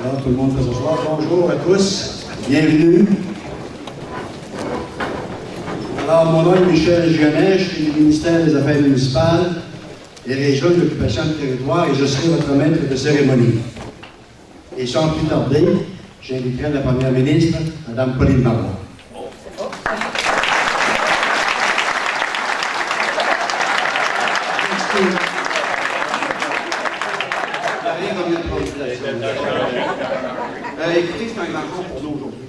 Alors, tout le monde peut s'asseoir. Bonjour à tous. Bienvenue. Alors, mon nom est Michel Gionet, je suis du ministère des Affaires municipales et Région d'occupation de territoire et je serai votre maître de cérémonie. Et sans plus tarder, j'inviterai la première ministre, Mme Pauline Marois. Écoutez, c'est un grand jour pour nous aujourd'hui.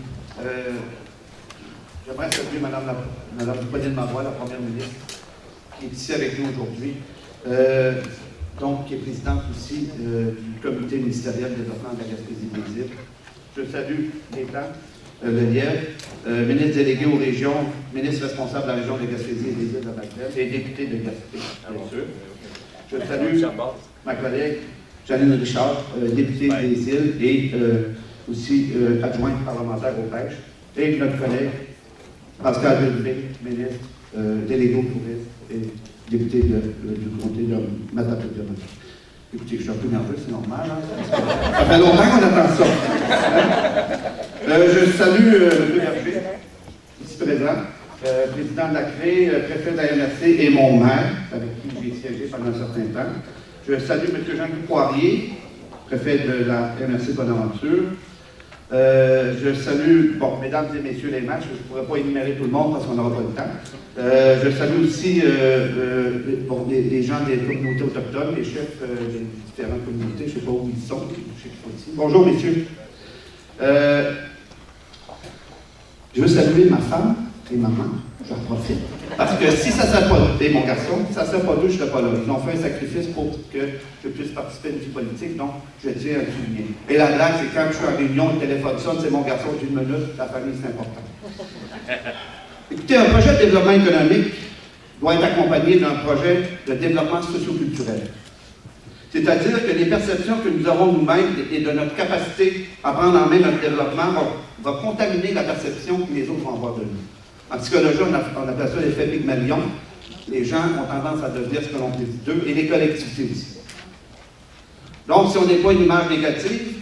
J'aimerais saluer Mme Pauline Marois, la première ministre, qui est ici avec nous aujourd'hui, qui est présidente aussi du comité ministériel de développement de la Gaspésie des îles. Je salue Gaétan Lelièvre, ministre délégué aux régions, ministre responsable de la région de la Gaspésie et des îles de Madeleine, et député de Gaspé, bien sûr. Je salue ma collègue Janine Richard, députée des îles et aussi adjointe parlementaire aux pêches, et notre collègue Pascal Delaunay, ministre délégué au tourisme et député du comté de Matapédia. Écoutez, je suis un peu nerveux, c'est normal. Hein? Ça fait longtemps qu'on attend ça. Je salue M. Berger, ici présent, président de la CRE, préfet de la MRC et mon maire, avec qui j'ai siégé pendant un certain temps. Je salue M. Jean-Guy Poirier, préfet de la MRC Bonaventure. Je salue, mesdames et messieurs les maîtres, je ne pourrais pas énumérer tout le monde parce qu'on n'aura pas le temps. Je salue aussi les gens des communautés autochtones, les chefs des différentes communautés, je ne sais pas où ils sont, je sais qu'ils sont ici. Bonjour, messieurs. Je veux saluer ma femme et maman, j'en profite. Parce que si ça ne serait pas, et mon garçon, si ça ne serait pas d'eux, je ne serais pas là. Ils ont fait un sacrifice pour que je puisse participer à une vie politique, donc je tiens à le souligner. Et la blague, c'est quand je suis en réunion, le téléphone sonne, c'est mon garçon d'une minute, la famille, c'est important. Écoutez, un projet de développement économique doit être accompagné d'un projet de développement socio-culturel. C'est-à-dire que les perceptions que nous avons nous-mêmes et de notre capacité à prendre en main notre développement vont contaminer la perception que les autres vont avoir de nous. En psychologie, on appelle ça l'effet Pygmalion. Les gens ont tendance à devenir ce que l'on dit d'eux, et les collectivités aussi. Donc, si on n'est pas une image négative,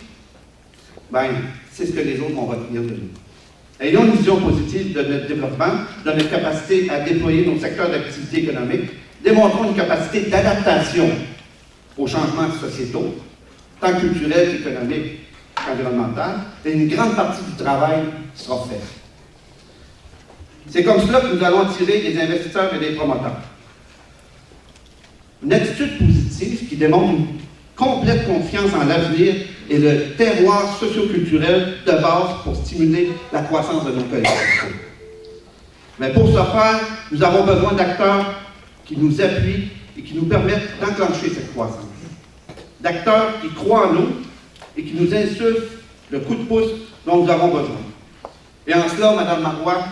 c'est ce que les autres vont retenir de nous. Ayons une vision positive de notre développement, de notre capacité à déployer nos secteurs d'activité économique, démontrons une capacité d'adaptation aux changements sociétaux, tant culturels qu'économiques qu'environnementaux, et une grande partie du travail sera faite. C'est comme cela que nous allons attirer des investisseurs et des promoteurs. Une attitude positive qui démontre une complète confiance en l'avenir et le terroir socio-culturel de base pour stimuler la croissance de nos collectivités. Mais pour ce faire, nous avons besoin d'acteurs qui nous appuient et qui nous permettent d'enclencher cette croissance. D'acteurs qui croient en nous et qui nous insufflent le coup de pouce dont nous avons besoin. Et en cela, Mme Marois,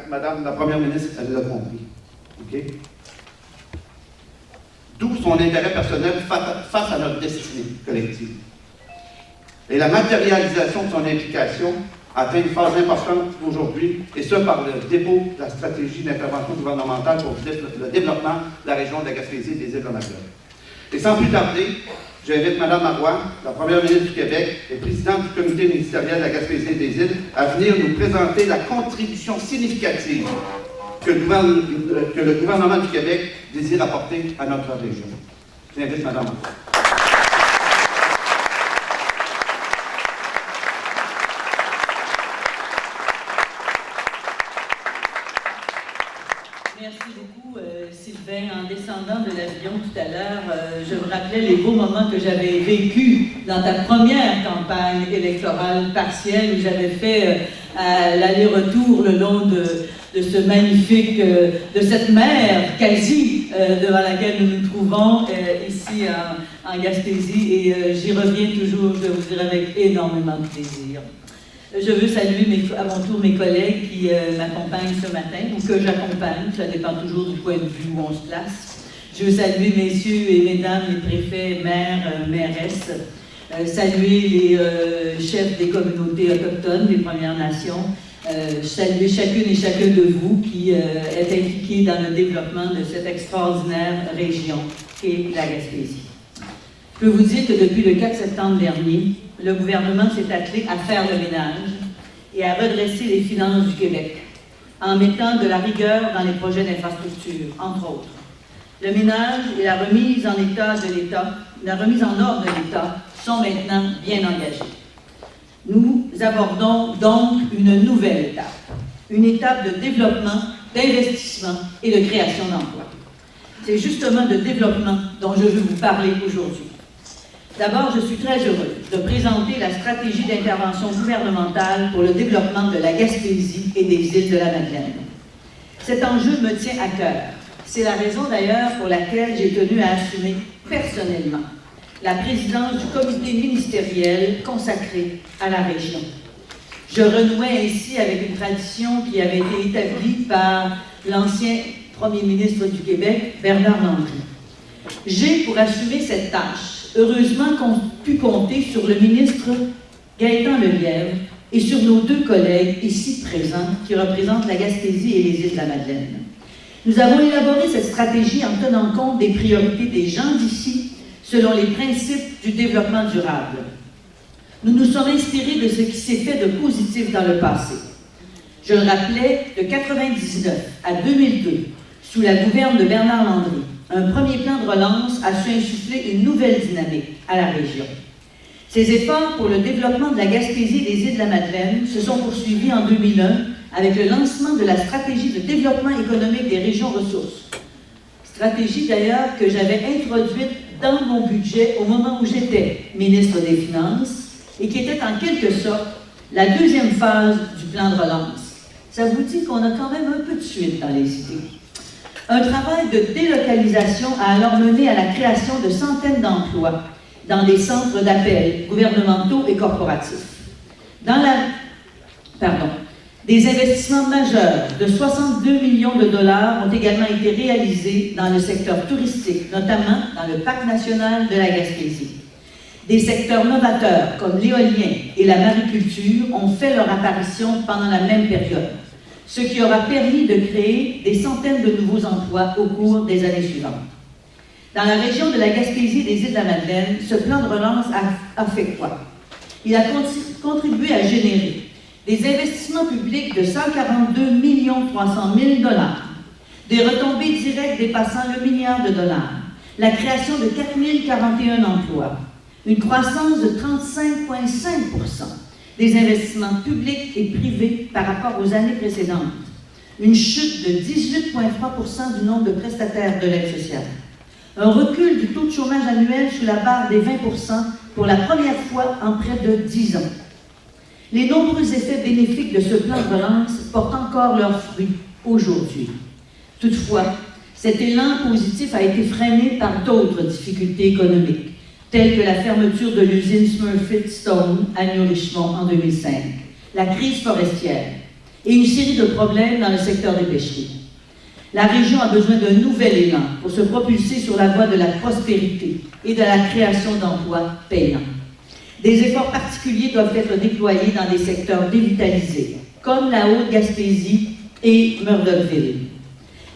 Madame la Première ministre, elle l'a compris. Okay? D'où son intérêt personnel face à notre destinée collective. Et la matérialisation de son implication atteint une phase importante aujourd'hui, et ce par le dépôt de la stratégie d'intervention gouvernementale pour le développement de la région de la Gaspésie et des îles de Madeleine. Et sans plus tarder, j'invite Mme Marois, la Première ministre du Québec et présidente du comité ministériel de la Gaspésie et des îles, à venir nous présenter la contribution significative que le gouvernement du Québec désire apporter à notre région. J'invite Mme Marois. Merci beaucoup, Sylvain. En descendant de l'avion tout à l'heure, je me rappelais les beaux moments que j'avais vécus dans ta première campagne électorale partielle où j'avais fait l'aller-retour le long de ce magnifique, de cette mer quasi devant laquelle nous nous trouvons ici en Gaspésie. Et j'y reviens toujours, je vous dire, avec énormément de plaisir. Je veux saluer à mon tour mes collègues qui m'accompagnent ce matin, ou que j'accompagne, ça dépend toujours du point de vue où on se place. Je veux saluer messieurs et mesdames les préfets, maires, mairesses, saluer les chefs des communautés autochtones, des Premières Nations, saluer chacune et chacun de vous qui est impliqué dans le développement de cette extraordinaire région qu'est la Gaspésie. Je peux vous dire que depuis le 4 septembre dernier, le gouvernement s'est attelé à faire le ménage et à redresser les finances du Québec, en mettant de la rigueur dans les projets d'infrastructure, entre autres. Le ménage et la remise en ordre de l'État sont maintenant bien engagés. Nous abordons donc une nouvelle étape, une étape de développement, d'investissement et de création d'emplois. C'est justement de développement dont je veux vous parler aujourd'hui. D'abord, je suis très heureuse de présenter la stratégie d'intervention gouvernementale pour le développement de la Gaspésie et des îles de la Madeleine. Cet enjeu me tient à cœur. C'est la raison d'ailleurs pour laquelle j'ai tenu à assumer personnellement la présidence du comité ministériel consacré à la région. Je renouais ainsi avec une tradition qui avait été établie par l'ancien premier ministre du Québec, Bernard Landry. J'ai, pour assumer cette tâche, heureusement pu compter sur le ministre Gaétan Lelièvre et sur nos deux collègues ici présents qui représentent la Gaspésie et les îles de la Madeleine. Nous avons élaboré cette stratégie en tenant compte des priorités des gens d'ici selon les principes du développement durable. Nous nous sommes inspirés de ce qui s'est fait de positif dans le passé. Je le rappelais, de 1999 à 2002, sous la gouverne de Bernard Landry, un premier plan de relance a su insuffler une nouvelle dynamique à la région. Ces efforts pour le développement de la Gaspésie et des îles de la Madeleine se sont poursuivis en 2001 avec le lancement de la stratégie de développement économique des régions ressources. Stratégie d'ailleurs que j'avais introduite dans mon budget au moment où j'étais ministre des Finances et qui était en quelque sorte la deuxième phase du plan de relance. Ça vous dit qu'on a quand même un peu de suite dans les idées. Un travail de délocalisation a alors mené à la création de centaines d'emplois dans des centres d'appel gouvernementaux et corporatifs. Des investissements majeurs de 62 millions de dollars ont également été réalisés dans le secteur touristique, notamment dans le Parc national de la Gaspésie. Des secteurs novateurs comme l'éolien et la mariculture ont fait leur apparition pendant la même période, ce qui aura permis de créer des centaines de nouveaux emplois au cours des années suivantes. Dans la région de la Gaspésie et des îles de la Madeleine, ce plan de relance a fait quoi? Il a contribué à générer des investissements publics de 142 300 000 $, des retombées directes dépassant le milliard de dollars, la création de 4 041 emplois, une croissance de 35,5 % des investissements publics et privés par rapport aux années précédentes, une chute de 18,3 % du nombre de prestataires de l'aide sociale, un recul du taux de chômage annuel sous la barre des 20 % pour la première fois en près de 10 ans. Les nombreux effets bénéfiques de ce plan de relance portent encore leurs fruits aujourd'hui. Toutefois, cet élan positif a été freiné par d'autres difficultés économiques, telles que la fermeture de l'usine Smurfit Stone à New Richmond en 2005, la crise forestière et une série de problèmes dans le secteur des pêcheries. La région a besoin d'un nouvel élan pour se propulser sur la voie de la prospérité et de la création d'emplois payants. Des efforts particuliers doivent être déployés dans des secteurs dévitalisés, comme la Haute-Gaspésie et Murdochville.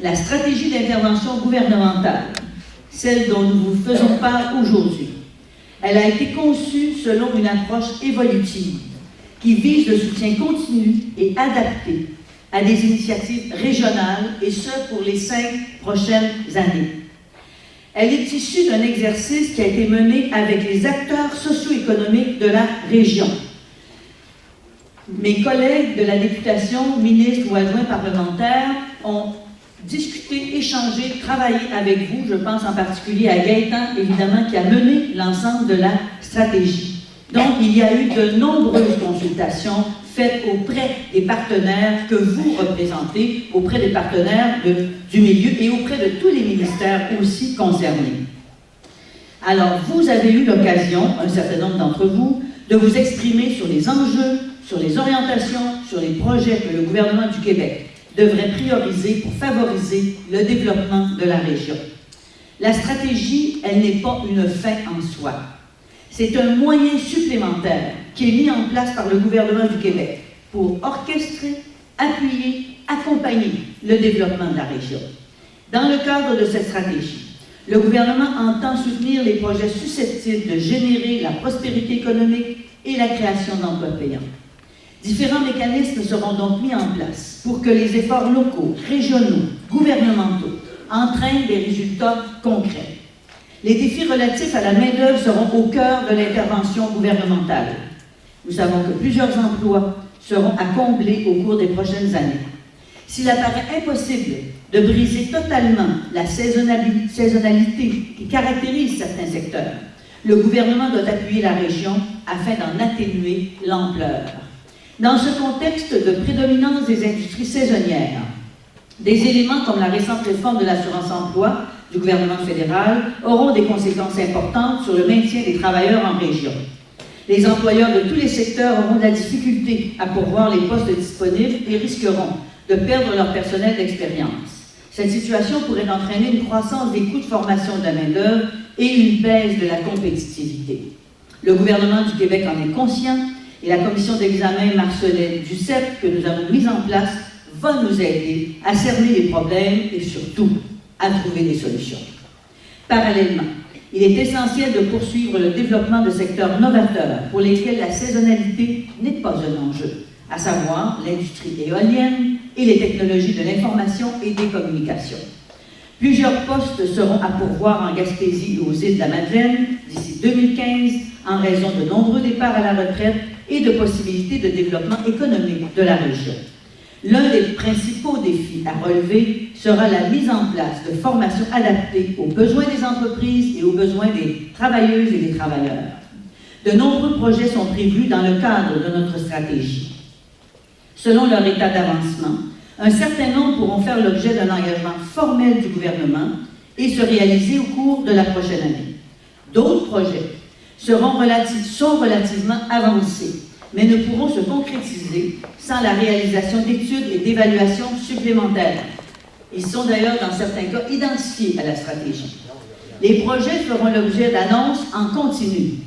La stratégie d'intervention gouvernementale, celle dont nous vous faisons part aujourd'hui, elle a été conçue selon une approche évolutive qui vise le soutien continu et adapté à des initiatives régionales, et ce pour les 5 prochaines années. Elle est issue d'un exercice qui a été mené avec les acteurs socio-économiques de la région. Mes collègues de la députation, ministres ou adjoints parlementaires, ont discuté, échangé, travaillé avec vous. Je pense en particulier à Gaétan, évidemment, qui a mené l'ensemble de la stratégie. Donc, il y a eu de nombreuses consultations faites auprès des partenaires que vous représentez, auprès des partenaires du milieu et auprès de tous les ministères aussi concernés. Alors, vous avez eu l'occasion, un certain nombre d'entre vous, de vous exprimer sur les enjeux, sur les orientations, sur les projets que le gouvernement du Québec devrait prioriser pour favoriser le développement de la région. La stratégie, elle n'est pas une fin en soi. C'est un moyen supplémentaire qui est mis en place par le gouvernement du Québec pour orchestrer, appuyer, accompagner le développement de la région. Dans le cadre de cette stratégie, Le gouvernement entend soutenir les projets susceptibles de générer la prospérité économique et la création d'emplois payants. Différents mécanismes seront donc mis en place pour que les efforts locaux, régionaux, gouvernementaux entraînent des résultats concrets. Les défis relatifs à la main-d'œuvre seront au cœur de l'intervention gouvernementale. Nous savons que plusieurs emplois seront à combler au cours des prochaines années. S'il apparaît impossible de briser totalement la saisonnalité qui caractérise certains secteurs, le gouvernement doit appuyer la région afin d'en atténuer l'ampleur. Dans ce contexte de prédominance des industries saisonnières, des éléments comme la récente réforme de l'assurance-emploi du gouvernement fédéral auront des conséquences importantes sur le maintien des travailleurs en région. Les employeurs de tous les secteurs auront de la difficulté à pourvoir les postes disponibles et risqueront de perdre leur personnel d'expérience. Cette situation pourrait entraîner une croissance des coûts de formation de la main-d'œuvre et une baisse de la compétitivité. Le gouvernement du Québec en est conscient et la commission d'examen Marcelet du CEP que nous avons mise en place va nous aider à cerner les problèmes et surtout à trouver des solutions. Parallèlement, il est essentiel de poursuivre le développement de secteurs novateurs pour lesquels la saisonnalité n'est pas un enjeu, à savoir l'industrie éolienne et les technologies de l'information et des communications. Plusieurs postes seront à pourvoir en Gaspésie et aux îles de la Madeleine d'ici 2015 en raison de nombreux départs à la retraite et de possibilités de développement économique de la région. L'un des principaux défis à relever sera la mise en place de formations adaptées aux besoins des entreprises et aux besoins des travailleuses et des travailleurs. De nombreux projets sont prévus dans le cadre de notre stratégie. Selon leur état d'avancement, un certain nombre pourront faire l'objet d'un engagement formel du gouvernement et se réaliser au cours de la prochaine année. D'autres projets sont relativement avancés, mais ne pourront se concrétiser sans la réalisation d'études et d'évaluations supplémentaires. Ils sont d'ailleurs, dans certains cas, identifiés à la stratégie. Les projets feront l'objet d'annonces en continu.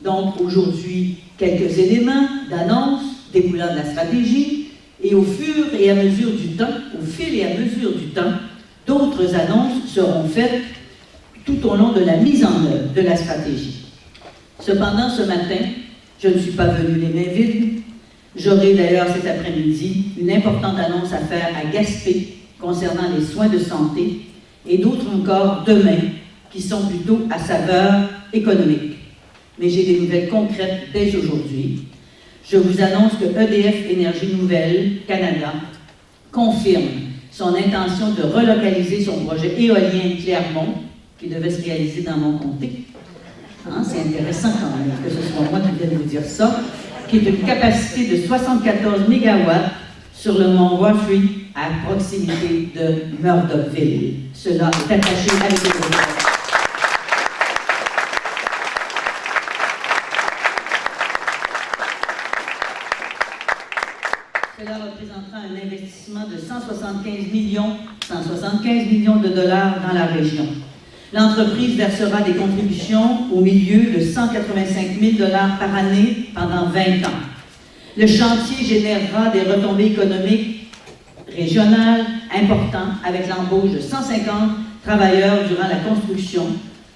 Donc, aujourd'hui, quelques éléments d'annonces découlant de la stratégie, et au fil et à mesure du temps, d'autres annonces seront faites tout au long de la mise en œuvre de la stratégie. Cependant, ce matin, je ne suis pas venue les mains vides. J'aurai d'ailleurs cet après-midi une importante annonce à faire à Gaspé concernant les soins de santé et d'autres encore demain qui sont plutôt à saveur économique. Mais j'ai des nouvelles concrètes dès aujourd'hui. Je vous annonce que EDF Énergie Nouvelle Canada confirme son intention de relocaliser son projet éolien Clermont, qui devait se réaliser dans mon comté. C'est intéressant quand même que ce soit moi qui vienne vous dire ça, qui est une capacité de 74 MW sur le mont Wofford à proximité de Murdochville. Cela est attaché avec les autres. Cela représentera un investissement de 175 millions de dollars dans la région. L'entreprise versera des contributions au milieu de 185 000 $ par année pendant 20 ans. Le chantier générera des retombées économiques régionales importantes avec l'embauche de 150 travailleurs durant la construction,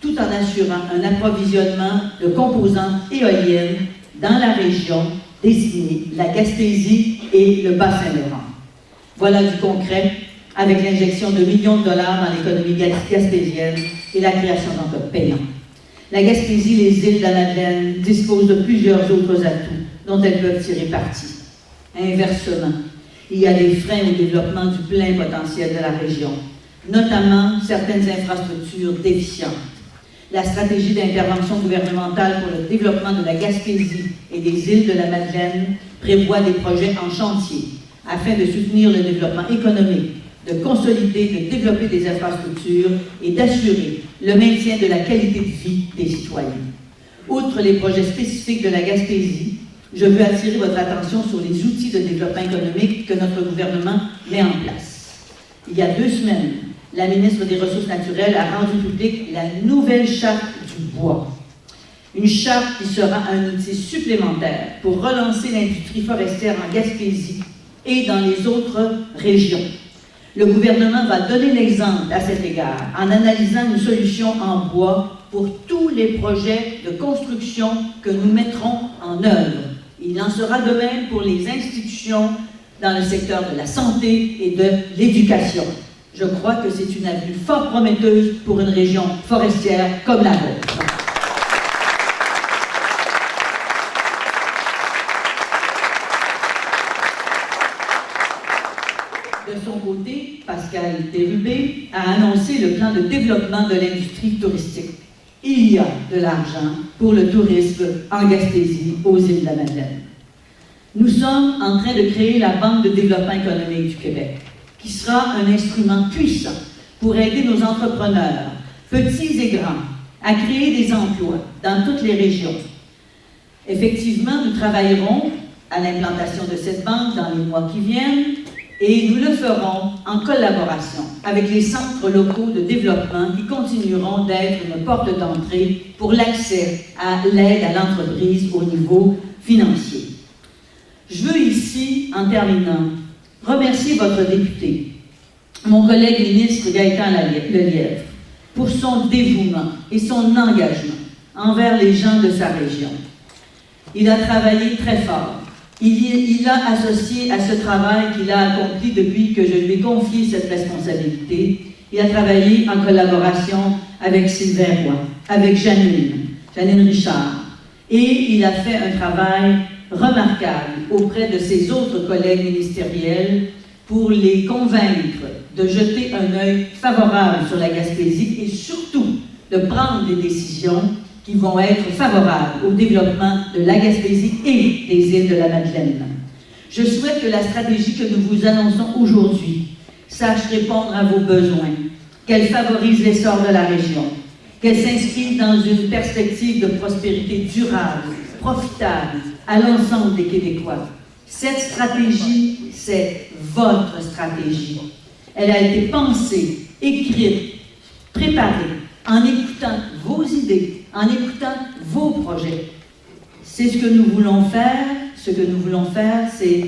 tout en assurant un approvisionnement de composantes éoliennes dans la région désignée la Gaspésie et le Bas-Saint-Laurent. Voilà du concret, avec l'injection de millions de dollars dans l'économie gaspésienne et la création d'emplois payants. La Gaspésie, les îles de la Madeleine disposent de plusieurs autres atouts dont elles peuvent tirer parti. Inversement, il y a des freins au développement du plein potentiel de la région, notamment certaines infrastructures déficientes. La stratégie d'intervention gouvernementale pour le développement de la Gaspésie et des îles de la Madeleine prévoit des projets en chantier afin de soutenir le développement économique, de consolider, de développer des infrastructures et d'assurer le maintien de la qualité de vie des citoyens. Outre les projets spécifiques de la Gaspésie, je veux attirer votre attention sur les outils de développement économique que notre gouvernement met en place. Il y a 2 semaines, la ministre des Ressources naturelles a rendu publique la nouvelle charte du bois. Une charte qui sera un outil supplémentaire pour relancer l'industrie forestière en Gaspésie et dans les autres régions. Le gouvernement va donner l'exemple à cet égard en analysant une solution en bois pour tous les projets de construction que nous mettrons en œuvre. Il en sera de même pour les institutions dans le secteur de la santé et de l'éducation. Je crois que c'est une avenue fort prometteuse pour une région forestière comme la vôtre. De son côté, Pascal Bérubé a annoncé le plan de développement de l'industrie touristique. Il y a de l'argent pour le tourisme en Gaspésie, aux îles de la Madeleine. Nous sommes en train de créer la Banque de développement économique du Québec, qui sera un instrument puissant pour aider nos entrepreneurs, petits et grands, à créer des emplois dans toutes les régions. Effectivement, nous travaillerons à l'implantation de cette banque dans les mois qui viennent et nous le ferons en collaboration avec les centres locaux de développement qui continueront d'être une porte d'entrée pour l'accès à l'aide à l'entreprise au niveau financier. Je veux ici, en terminant, remercier votre député, mon collègue ministre Gaétan Lelièvre, pour son dévouement et son engagement envers les gens de sa région. Il a travaillé très fort. Il a associé à ce travail qu'il a accompli depuis que je lui ai confié cette responsabilité. Il a travaillé en collaboration avec Sylvain Roy, avec Janine Richard. Et il a fait un travail remarquable auprès de ses autres collègues ministériels pour les convaincre de jeter un œil favorable sur la Gaspésie et surtout de prendre des décisions qui vont être favorables au développement de la Gaspésie et des îles de la Madeleine. Je souhaite que la stratégie que nous vous annonçons aujourd'hui sache répondre à vos besoins, qu'elle favorise l'essor de la région, qu'elle s'inscrive dans une perspective de prospérité durable, profitable à l'ensemble des Québécois. Cette stratégie, c'est votre stratégie. Elle a été pensée, écrite, préparée, en écoutant vos idées, en écoutant vos projets. C'est ce que nous voulons faire. Ce que nous voulons faire, c'est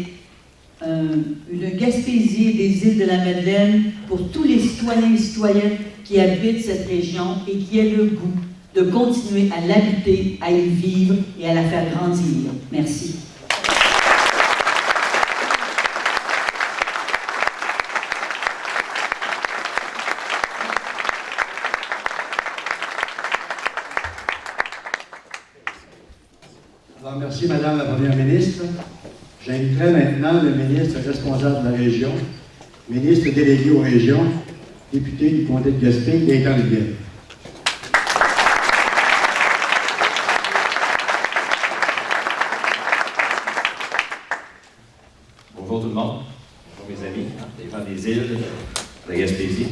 une Gaspésie et des îles de la Madeleine pour tous les citoyens et citoyennes qui habitent cette région et qui aient le goût de continuer à l'habiter, à y vivre et à la faire grandir. Merci. Alors, merci, Madame la Première ministre. J'inviterai maintenant le ministre responsable de la région, ministre délégué aux régions, député du comté de Gaspé, Gaétan Lelièvre. Bonjour tout le monde. Bonjour mes amis, les gens des îles de la Gaspésie.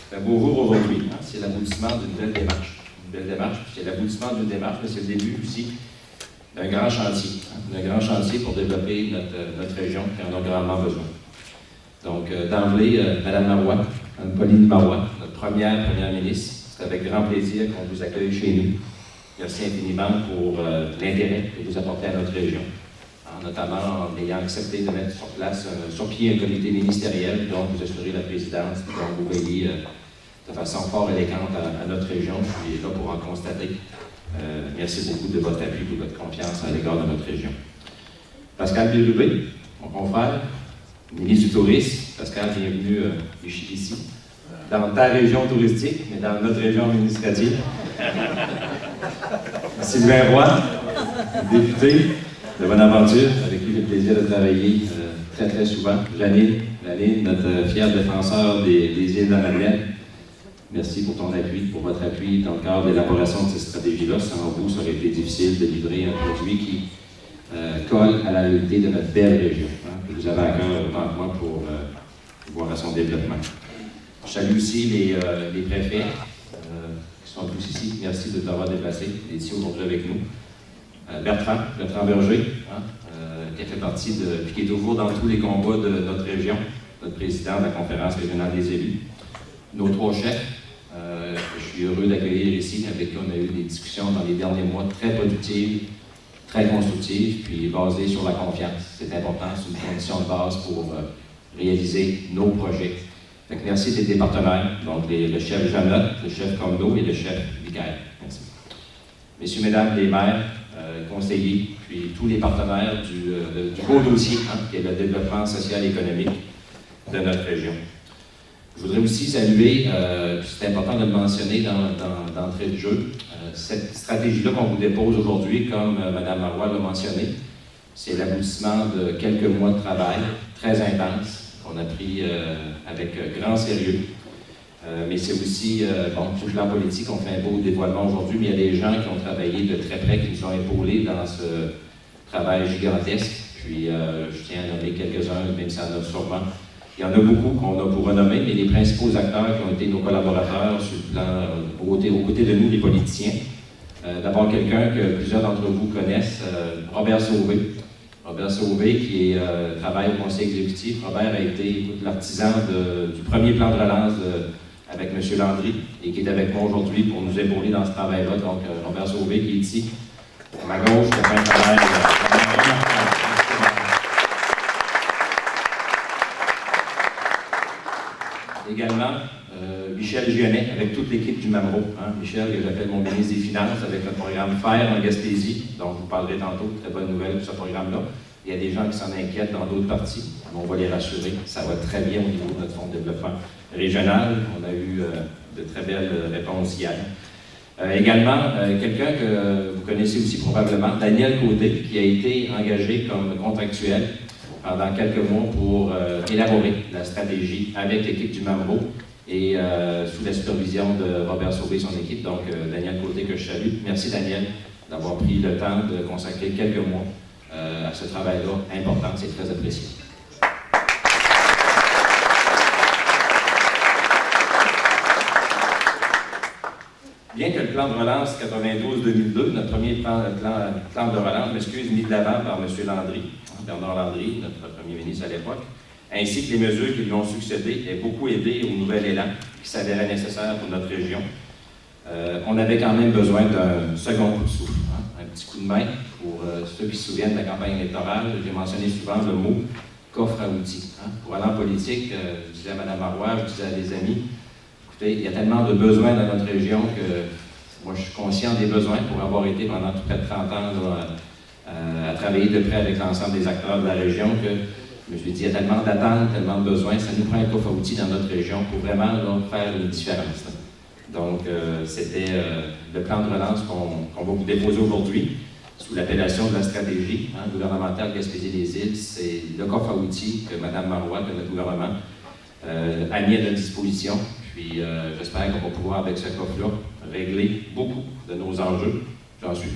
C'est un beau jour aujourd'hui. C'est l'aboutissement d'une belle démarche. Une belle démarche, c'est l'aboutissement d'une démarche, mais c'est le début aussi d'un grand chantier. D'un grand chantier pour développer notre région qui en a grandement besoin. Donc, d'emblée, Mme Marois, Pauline Marois, notre première ministre, c'est avec grand plaisir qu'on vous accueille chez nous. Merci infiniment pour l'intérêt que vous apportez à notre région, notamment en ayant accepté de mettre sur pied un comité ministériel dont vous assurez la présidence, dont vous veillez de façon fort élégante à notre région. Je suis là pour en constater. Merci beaucoup de votre appui et de votre confiance à l'égard de notre région. Pascal Bérubé, mon confrère, ministre du Tourisme. Pascal, bienvenue ici, dans ta région touristique, mais dans notre région administrative. Sylvain Roy, député de Bonaventure, avec qui j'ai le plaisir de travailler très très souvent. Janine, notre fier défenseur des îles de la Madeleine. Merci pour ton appui, pour votre appui dans le cadre de l'élaboration de cette stratégie-là. Sans vous, ça aurait été difficile de livrer un produit qui colle à la réalité de notre belle région, que vous avez à cœur devant moi pour voir à son développement. Je salue aussi les préfets qui sont tous ici. Merci de t'avoir déplacé ici aujourd'hui avec nous. Bertrand Berger, qui a fait partie puis qui est toujours dans tous les combats de notre région, notre président de la conférence régionale des élus. Nos trois chefs, je suis heureux d'accueillir ici, avec qui on a eu des discussions dans les derniers mois très productives, très constructives, puis basées sur la confiance. C'est important, c'est une condition de base pour réaliser nos projets. Fait que merci d'être des partenaires, donc le chef Jeannot, le chef Comdo et le chef Vicaire. Merci. Messieurs, mesdames, les maires, conseillers, puis tous les partenaires du gros dossier, qui est le développement social et économique de notre région. Je voudrais aussi saluer, c'est important de le mentionner d'entrée de jeu, cette stratégie-là qu'on vous dépose aujourd'hui, comme Mme Marois l'a mentionné, c'est l'aboutissement de quelques mois de travail très intense qu'on a pris avec grand sérieux. Mais c'est aussi, sur le plan politique, on fait un beau dévoilement aujourd'hui, mais il y a des gens qui ont travaillé de très près, qui nous ont épaulés dans ce travail gigantesque. Puis je tiens à nommer quelques-uns, même si ça en a sûrement. Il y en a beaucoup qu'on a pour renommer, mais les principaux acteurs qui ont été nos collaborateurs sur le plan, aux côtés de nous, les politiciens. D'abord, quelqu'un que plusieurs d'entre vous connaissent, Robert Sauvé. Robert Sauvé, qui travaille au conseil exécutif. Robert a été l'artisan du premier plan de relance avec M. Landry et qui est avec moi aujourd'hui pour nous épauler dans ce travail-là. Donc, Robert Sauvé qui est ici, à ma gauche, qui a fait un travail. Également, Michel Gionnet, avec toute l'équipe du Mamro. Michel, que j'appelle mon ministre des Finances, avec le programme FAIR en Gaspésie, dont je vous parlerai tantôt, très bonne nouvelle pour ce programme-là. Il y a des gens qui s'en inquiètent dans d'autres parties, mais on va les rassurer. Ça va très bien au niveau de notre fonds de développement régional. On a eu de très belles réponses hier. Également, quelqu'un que vous connaissez aussi probablement, Daniel Côté, qui a été engagé comme contractuel pendant quelques mois pour élaborer la stratégie avec l'équipe du Mamro et sous la supervision de Robert Sauvé et son équipe. Donc, Daniel Côté que je salue. Merci Daniel d'avoir pris le temps de consacrer quelques mois à ce travail-là important. C'est très apprécié. Bien que le plan de relance 92-2002, notre premier plan de relance, mis de l'avant par M. Landry, Bernard Landry, notre premier ministre à l'époque, ainsi que les mesures qui lui ont succédé, aient beaucoup aidé au nouvel élan qui s'avérait nécessaire pour notre région. On avait quand même besoin d'un second coup de souffle, un petit coup de main pour ceux qui se souviennent de la campagne électorale. J'ai mentionné souvent le mot coffre à outils. Pour aller en politique, je disais à Mme Marois, je disais à des amis, écoutez, il y a tellement de besoins dans notre région que moi je suis conscient des besoins pour avoir été pendant près de 30 ans à travailler de près avec l'ensemble des acteurs de la région que je me suis dit, il y a tellement d'attentes, tellement de besoins, ça nous prend un coffre à outils dans notre région pour vraiment faire une différence. Donc, c'était le plan de relance qu'on va vous déposer aujourd'hui sous l'appellation de la stratégie gouvernementale Gaspésie-les-Îles. C'est le coffre à outils que Mme Marois, que notre gouvernement, a mis à notre disposition. Puis, j'espère qu'on va pouvoir, avec ce coffre-là, régler beaucoup de nos enjeux. J'en suis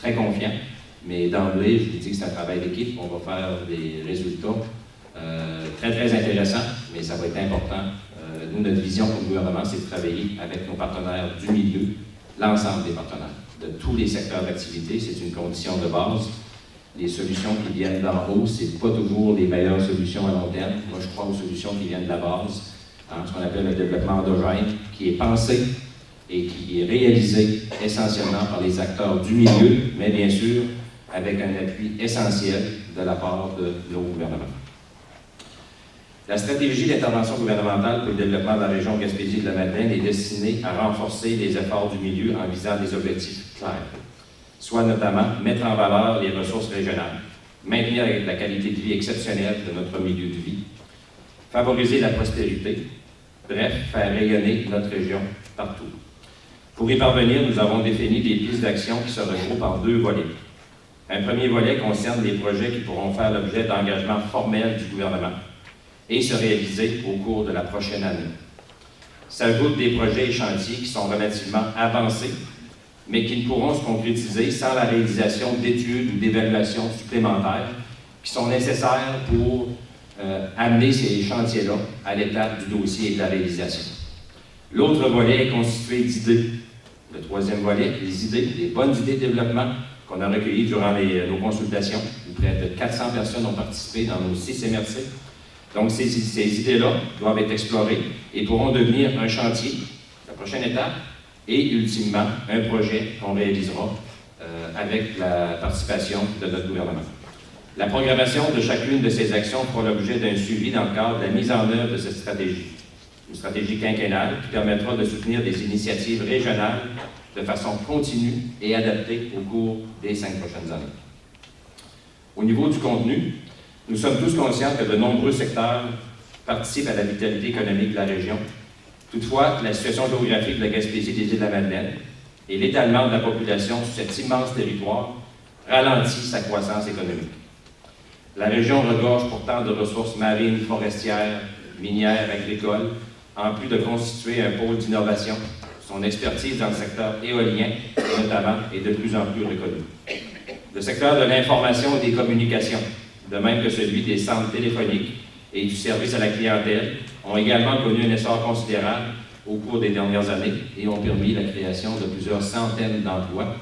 très confiant. Mais d'emblée, je vous dis que c'est un travail d'équipe. On va faire des résultats très, très intéressants, mais ça va être important. Nous, notre vision comme gouvernement, c'est de travailler avec nos partenaires du milieu, l'ensemble des partenaires, de tous les secteurs d'activité. C'est une condition de base. Les solutions qui viennent d'en haut, ce n'est pas toujours les meilleures solutions à long terme. Moi, je crois aux solutions qui viennent de la base, ce qu'on appelle le développement endogène, qui est pensé et qui est réalisé essentiellement par les acteurs du milieu, mais bien sûr, avec un appui essentiel de la part de nos gouvernements. La stratégie d'intervention gouvernementale pour le développement de la région Gaspésie de la Madeleine est destinée à renforcer les efforts du milieu en visant des objectifs clairs, soit notamment mettre en valeur les ressources régionales, maintenir la qualité de vie exceptionnelle de notre milieu de vie, favoriser la prospérité, bref, faire rayonner notre région partout. Pour y parvenir, nous avons défini des pistes d'action qui se regroupent en deux volets. Un premier volet concerne les projets qui pourront faire l'objet d'engagements formels du gouvernement et se réaliser au cours de la prochaine année. S'ajoutent des projets et chantiers qui sont relativement avancés, mais qui ne pourront se concrétiser sans la réalisation d'études ou d'évaluations supplémentaires qui sont nécessaires pour amener ces chantiers-là à l'étape du dossier et de la réalisation. L'autre volet est constitué d'idées. Le troisième volet, les idées, les bonnes idées de développement qu'on a recueillies durant nos consultations, où près de 400 personnes ont participé dans nos 6 MRC. Donc, ces idées-là doivent être explorées et pourront devenir un chantier, la prochaine étape, et ultimement, un projet qu'on réalisera avec la participation de notre gouvernement. La programmation de chacune de ces actions fera l'objet d'un suivi dans le cadre de la mise en œuvre de cette stratégie. Une stratégie quinquennale qui permettra de soutenir des initiatives régionales de façon continue et adaptée au cours des 5 prochaines années. Au niveau du contenu, nous sommes tous conscients que de nombreux secteurs participent à la vitalité économique de la région. Toutefois, la situation géographique de la Gaspésie des Îles-de-la-Madeleine et l'étalement de la population sur cet immense territoire ralentit sa croissance économique. La région regorge pourtant de ressources marines, forestières, minières, agricoles, en plus de constituer un pôle d'innovation. Son expertise dans le secteur éolien, notamment, est de plus en plus reconnue. Le secteur de l'information et des communications, de même que celui des centres téléphoniques et du service à la clientèle, ont également connu un essor considérable au cours des dernières années et ont permis la création de plusieurs centaines d'emplois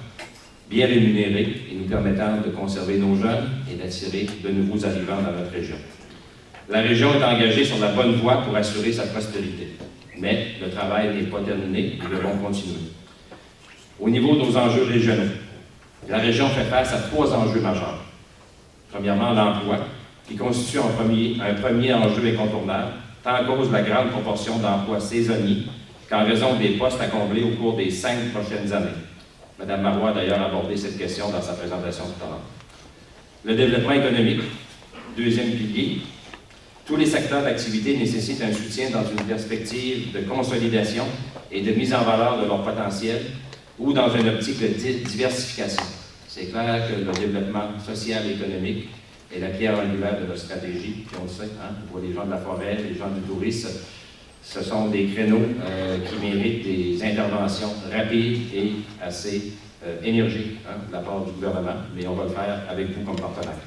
bien rémunérés et nous permettant de conserver nos jeunes et d'attirer de nouveaux arrivants dans notre région. La région est engagée sur la bonne voie pour assurer sa prospérité, mais le travail n'est pas terminé, nous devons continuer. Au niveau de nos enjeux régionaux, la région fait face à 3 enjeux majeurs. Premièrement, l'emploi, qui constitue un premier enjeu incontournable, tant à cause de la grande proportion d'emplois saisonniers qu'en raison des postes à combler au cours des 5 prochaines années. Mme Marois a d'ailleurs abordé cette question dans sa présentation tout à l'heure. Le développement économique, deuxième pilier. Tous les secteurs d'activité nécessitent un soutien dans une perspective de consolidation et de mise en valeur de leur potentiel ou dans une optique de diversification. C'est clair que le développement social et économique est la pierre angulaire de notre stratégie, puis on le sait, hein, pour les gens de la forêt, les gens du tourisme, ce sont des créneaux qui méritent des interventions rapides et assez énergiques de la part du gouvernement, mais on va le faire avec vous comme partenaire.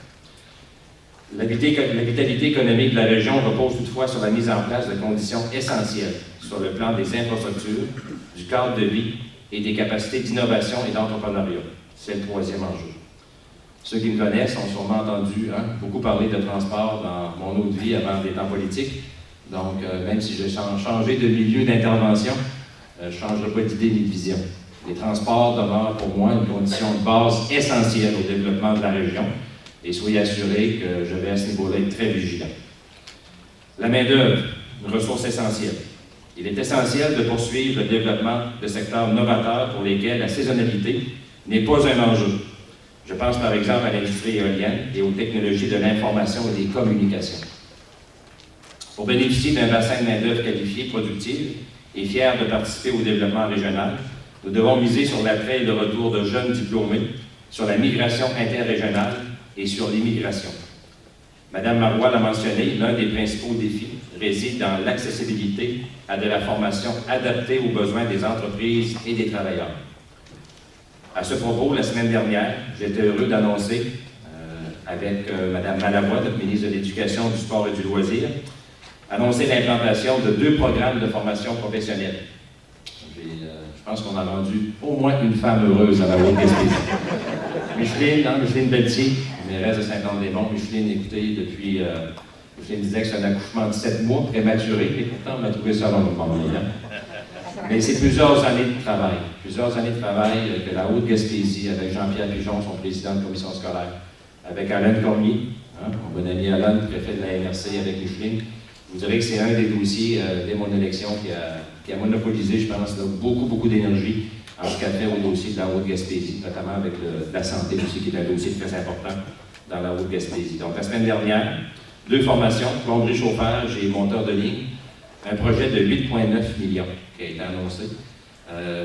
La vitalité économique de la région repose toutefois sur la mise en place de conditions essentielles sur le plan des infrastructures, du cadre de vie et des capacités d'innovation et d'entrepreneuriat. C'est le 3e enjeu. Ceux qui me connaissent ont sûrement entendu beaucoup parler de transport dans mon autre vie avant des temps politiques. Donc, même si j'ai changé de milieu d'intervention, je ne changerai pas d'idée ni de vision. Les transports demeurent pour moi une condition de base essentielle au développement de la région et soyez assurés que je vais à ce niveau-là être très vigilant. La main-d'œuvre, une ressource essentielle. Il est essentiel de poursuivre le développement de secteurs novateurs pour lesquels la saisonnalité n'est pas un enjeu. Je pense par exemple à l'industrie éolienne et aux technologies de l'information et des communications. Pour bénéficier d'un bassin de main-d'œuvre qualifiée, productive et fière de participer au développement régional, nous devons miser sur l'attrait et le retour de jeunes diplômés, sur la migration interrégionale et sur l'immigration. Mme Marois l'a mentionné, l'un des principaux défis réside dans l'accessibilité à de la formation adaptée aux besoins des entreprises et des travailleurs. À ce propos, la semaine dernière, j'étais heureux d'annoncer, avec Mme Malavoie, notre ministre de l'Éducation, du Sport et du Loisir, annoncer l'implantation de 2 programmes de formation professionnelle. Je pense qu'on a rendu au moins une femme heureuse à la Haute-Gaspésie. Micheline Pelletier, mairesse de Saint-Anne-des-Monts. Micheline, écoutez, depuis... Micheline disait que c'est un accouchement de 7 mois, prématuré, mais pourtant on a trouvé ça long moment. Mais c'est plusieurs années de travail. Plusieurs années de travail que la Haute-Gaspésie, avec Jean-Pierre Pigeon, son président de commission scolaire, avec Alain Cormier, mon bon ami Alain, préfet de la MRC avec Micheline. Vous direz que c'est un des dossiers dès mon élection qui a monopolisé, je pense, là, beaucoup d'énergie en ce qui a fait au dossier de la Haute-Gaspésie, notamment avec la santé aussi, qui est un dossier très important dans la Haute-Gaspésie. Donc, la semaine dernière, 2 formations, plomberie, chauffage et monteur de ligne, un projet de 8,9 millions qui a été annoncé.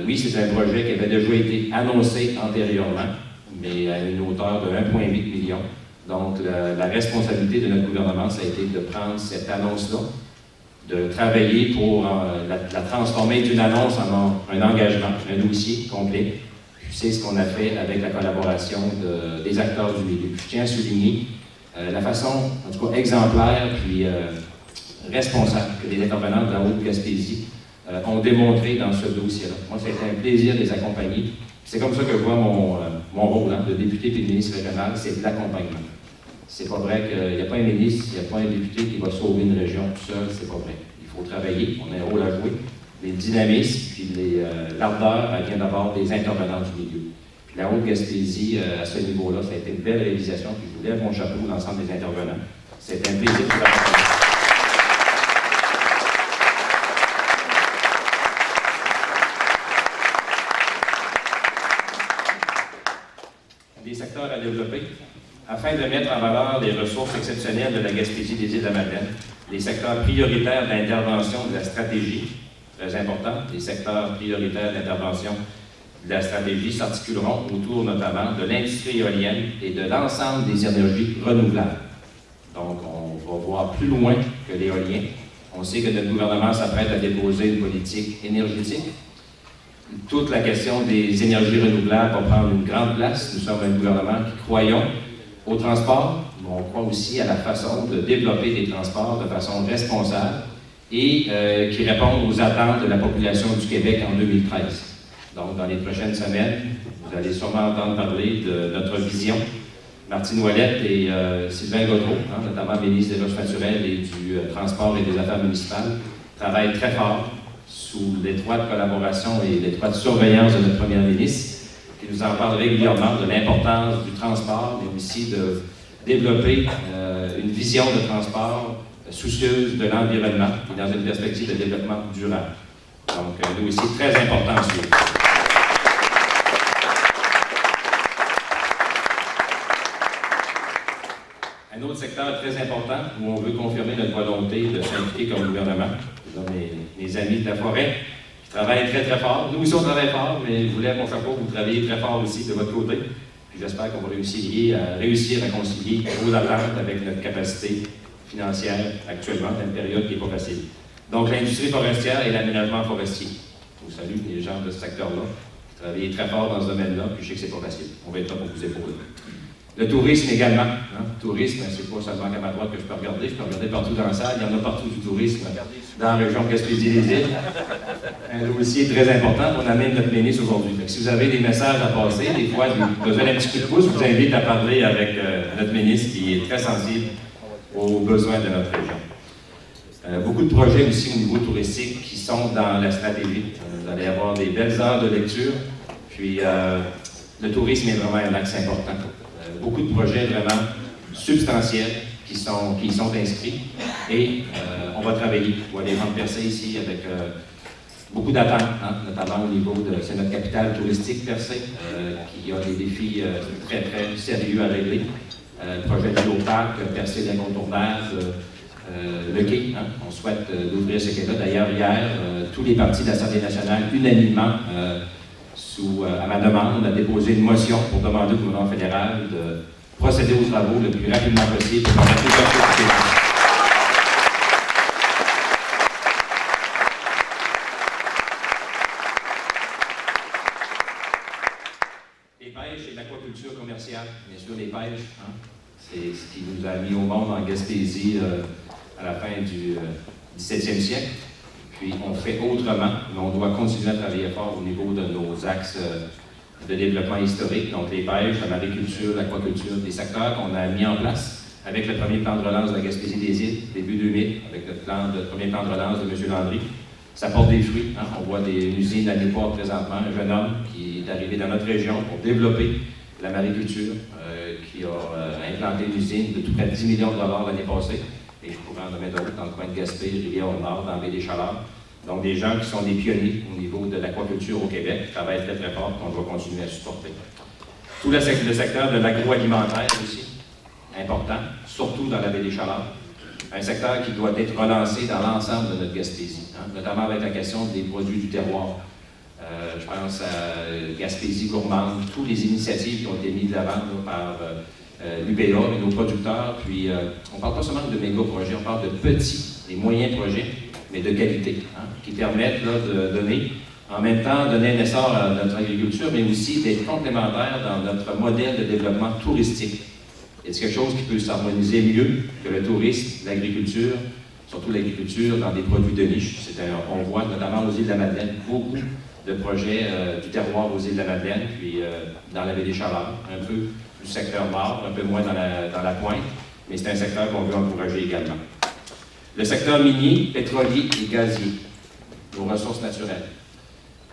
Oui, c'est un projet qui avait déjà été annoncé antérieurement, mais à une hauteur de 1,8 million. Donc, la responsabilité de notre gouvernement, ça a été de prendre cette annonce-là, de travailler pour la transformer d'une annonce en un engagement, un dossier complet. C'est ce qu'on a fait avec la collaboration des acteurs du milieu. Je tiens à souligner la façon, en tout cas exemplaire, puis responsable que les intervenants de la Haute-Gaspésie ont démontré dans ce dossier-là. Moi, ça a été un plaisir de les accompagner. C'est comme ça que je vois mon rôle de député et de ministre régional, c'est de l'accompagnement. C'est pas vrai qu'il n'y a pas un ministre, il n'y a pas un député qui va sauver une région tout seul, c'est pas vrai. Il faut travailler, on a un rôle à jouer. Les dynamismes, puis l'ardeur, elle vient d'abord des intervenants du milieu. Puis La Haute-Gaspésie, à ce niveau-là, ça a été une belle réalisation, puis je vous lève mon chapeau à l'ensemble des intervenants. C'est un plaisir de vous accompagner. Des secteurs à développer. Afin de mettre en valeur les ressources exceptionnelles de la Gaspésie des îles de la Madeleine, les secteurs prioritaires d'intervention de la stratégie, très important, les secteurs prioritaires d'intervention de la stratégie s'articuleront autour notamment de l'industrie éolienne et de l'ensemble des énergies renouvelables. Donc, on va voir plus loin que l'éolien. On sait que notre gouvernement s'apprête à déposer une politique énergétique. Toute la question des énergies renouvelables va prendre une grande place. Nous sommes un gouvernement qui croyons au transport, mais on croit aussi à la façon de développer des transports de façon responsable et qui répondent aux attentes de la population du Québec en 2013. Donc, dans les prochaines semaines, vous allez sûrement entendre parler de notre vision. Martine Ouellette et Sylvain Gaudreault, notamment ministre des Ressources naturelles et du Transport et des Affaires municipales, travaillent très fort sous l'étroite collaboration et l'étroite surveillance de notre première ministre, qui nous en parle régulièrement de l'importance du transport, mais aussi de développer une vision de transport soucieuse de l'environnement et dans une perspective de développement durable. Donc, nous aussi, très important à suivre. Un autre secteur très important où on veut confirmer notre volonté de s'impliquer comme gouvernement. Mes amis de la forêt qui travaillent très très fort. Nous aussi on travaille fort, mais je voulais mon chapeau que vous travaillez très fort aussi de votre côté. Puis j'espère qu'on va réussir à concilier vos attentes avec notre capacité financière actuellement dans une période qui n'est pas facile. Donc l'industrie forestière et l'aménagement forestier. Je vous salue les gens de ce secteur-là qui travaillent très fort dans ce domaine-là, puis je sais que c'est pas facile. On va être là pour vous épauler. Le tourisme également. Le tourisme, c'est pas seulement qu'à ma droite que je peux regarder partout dans la salle. Il y en a partout du tourisme dans la région de Gaspésie-les-Îles. Un dossier très important. On amène notre ministre aujourd'hui. Si vous avez des messages à passer, des fois, vous avez besoin d'un petit coup de pouce, je vous invite à parler avec notre ministre qui est très sensible aux besoins de notre région. Beaucoup de projets aussi au niveau touristique qui sont dans la stratégie. Vous allez avoir des belles heures de lecture. Puis, le tourisme est vraiment un axe important. Beaucoup de projets vraiment substantiels qui sont inscrits et on va travailler. On va les rendre percés ici avec beaucoup d'attentes, notamment au niveau de c'est notre capitale touristique percée qui a des défis très très sérieux à régler. Le projet de l'Auparc, percé d'incontournables, le quai, on souhaite d'ouvrir ce quai-là. D'ailleurs, hier, tous les partis de l'Assemblée nationale, unanimement, à ma demande, on a déposé une motion pour demander au gouvernement fédéral de procéder aux travaux le plus rapidement possible pour permettre l'ouverture du quai. Les pêches et l'aquaculture commerciale, bien sûr, les pêches, c'est ce qui nous a mis au monde en Gaspésie à la fin du 17e siècle. Puis on fait autrement, mais on doit continuer à travailler fort au niveau de nos axes de développement historique, donc les pêches, la mariculture, l'aquaculture, des secteurs qu'on a mis en place avec le premier plan de relance de la Gaspésie-des-Îles, début 2000, avec le premier plan de relance de M. Landry. Ça porte des fruits. On voit des usines à Newport présentement, un jeune homme qui est arrivé dans notre région pour développer la mariculture, qui a implanté une usine de tout près de 10 millions de dollars l'année passée. Et je pourrais en nommer d'autres dans le coin de Gaspé, Rivière-au-Nord, dans la baie des Chaleurs. Donc, des gens qui sont des pionniers au niveau de l'aquaculture au Québec, qui travaillent très, très fort, qu'on doit continuer à supporter. Tout le secteur de l'agroalimentaire aussi, important, surtout dans la baie des Chaleurs. Un secteur qui doit être relancé dans l'ensemble de notre Gaspésie, notamment avec la question des produits du terroir. Je pense à Gaspésie gourmande, toutes les initiatives qui ont été mises de l'avant par l'UBA et nos producteurs. Puis, on ne parle pas seulement de méga-projets, on parle de petits et moyens projets, mais de qualité, qui permettent là, de donner, en même temps, donner un essor à notre agriculture, mais aussi d'être complémentaires dans notre modèle de développement touristique. Et c'est quelque chose qui peut s'harmoniser mieux que le tourisme, l'agriculture, surtout l'agriculture dans des produits de niche. On voit notamment aux îles de la Madeleine beaucoup de projets du terroir aux îles de la Madeleine, puis dans la baie des Chaleurs, un peu du secteur nord, un peu moins dans la pointe, mais c'est un secteur qu'on veut encourager également. Le secteur minier, pétrolier et gazier, nos ressources naturelles.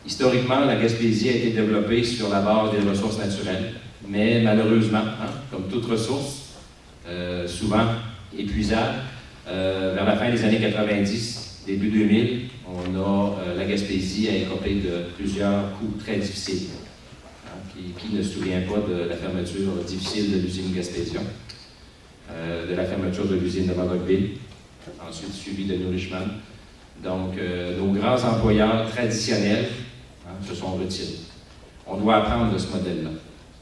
Historiquement, la Gaspésie a été développée sur la base des ressources naturelles, mais malheureusement, comme toute ressource, souvent épuisable, vers la fin des années 90, début 2000, la Gaspésie a écopé de plusieurs coups très difficiles. Qui ne se souvient pas de la fermeture difficile de l'usine Gaspésia, de la fermeture de l'usine de Magog-Ville, ensuite suivi de Nourishman. Donc, nos grands employeurs traditionnels se sont retirés. On doit apprendre de ce modèle-là.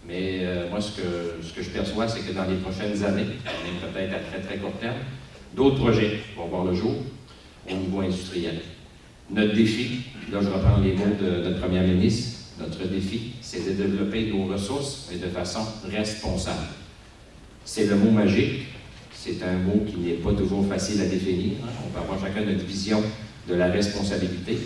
Mais moi, ce que je perçois, c'est que dans les prochaines années, même peut-être à très très court terme, d'autres projets vont voir le jour au niveau industriel. Notre défi, puis là je reprends les mots de notre première ministre, notre défi, c'est de développer nos ressources, mais de façon responsable. C'est le mot magique, c'est un mot qui n'est pas toujours facile à définir. On peut avoir chacun notre vision de la responsabilité,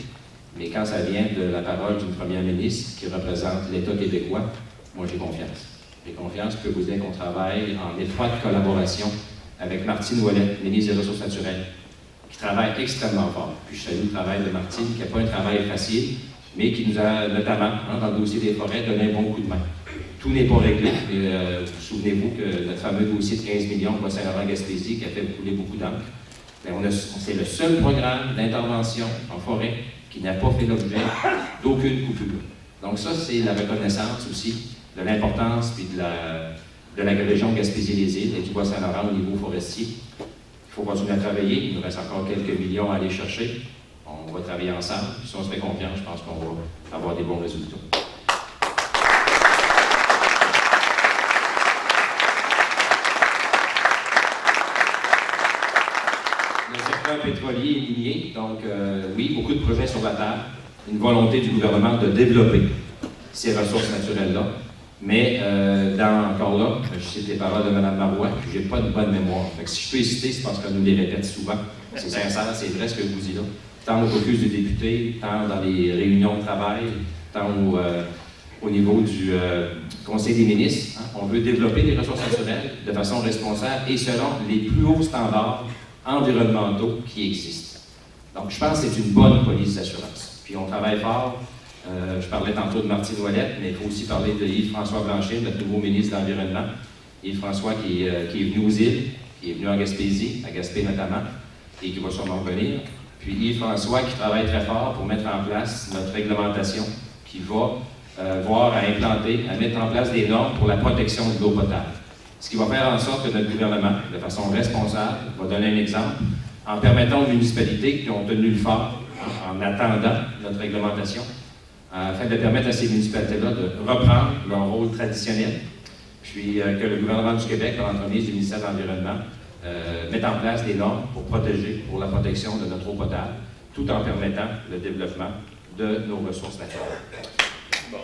mais quand ça vient de la parole d'une première ministre qui représente l'État québécois, moi j'ai confiance. J'ai confiance que vous dire qu'on travaille en étroite collaboration avec Martine Ouellet, ministre des Ressources naturelles, qui travaille extrêmement fort. Puis je salue le travail de Martine, qui n'a pas un travail facile, mais qui nous a notamment, dans le dossier des forêts, donné un bon coup de main. Tout n'est pas réglé, mais souvenez-vous que notre fameux dossier de 15 millions de Bois-Saint-Laurent-Gaspésie qui a fait couler beaucoup d'encre, c'est le seul programme d'intervention en forêt qui n'a pas fait l'objet d'aucune coupure. Donc ça, c'est la reconnaissance aussi de l'importance puis de la région Gaspésie-les-Îles et du Bois-Saint-Laurent au niveau forestier. Il faut continuer à travailler, il nous reste encore quelques millions à aller chercher. On va travailler ensemble, puis si on se fait confiance, je pense qu'on va avoir des bons résultats. Le secteur pétrolier et minier, donc oui, beaucoup de projets sur la table, une volonté du gouvernement de développer ces ressources naturelles-là, mais encore là, je cite les paroles de Mme Marois, je n'ai pas de bonne mémoire. Donc, si je peux hésiter, c'est parce qu'on nous les répète souvent. C'est sincère, c'est vrai ce que je vous dis là. Tant au caucus du député, tant dans les réunions de travail, tant au niveau du Conseil des ministres. On veut développer les ressources naturelles de façon responsable et selon les plus hauts standards environnementaux qui existent. Donc, je pense que c'est une bonne police d'assurance. Puis, on travaille fort. Je parlais tantôt de Martine Ouellet, mais il faut aussi parler de Yves-François Blanchet, notre nouveau ministre de l'Environnement. Yves-François qui est venu aux îles, qui est venu en Gaspésie, à Gaspé notamment, et qui va sûrement revenir. Puis Yves-François qui travaille très fort pour mettre en place notre réglementation qui va voir à implanter, à mettre en place des normes pour la protection de l'eau potable. Ce qui va faire en sorte que notre gouvernement, de façon responsable, va donner un exemple en permettant aux municipalités qui ont tenu le fort en attendant notre réglementation, afin de permettre à ces municipalités-là de reprendre leur rôle traditionnel, puis que le gouvernement du Québec, par l'entremise du ministère de l'Environnement, mette en place des normes pour la protection de notre eau potable, tout en permettant le développement de nos ressources naturelles. Bon.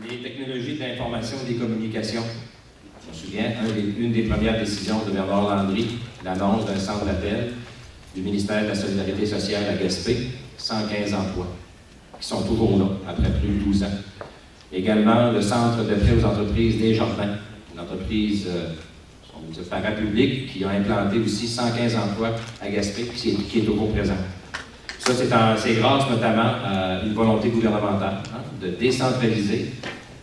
Les technologies de l'information et des communications. Je me souviens, une des premières décisions de Bernard Landry, l'annonce d'un centre d'appel du ministère de la Solidarité sociale à Gaspé, 115 emplois, qui sont toujours là, après plus de 12 ans. Également, le centre de prêt aux entreprises Desjardins, une entreprise parapublique qui a implanté aussi 115 emplois à Gaspé, qui est toujours présent. Ça, c'est grâce notamment à une volonté gouvernementale de décentraliser,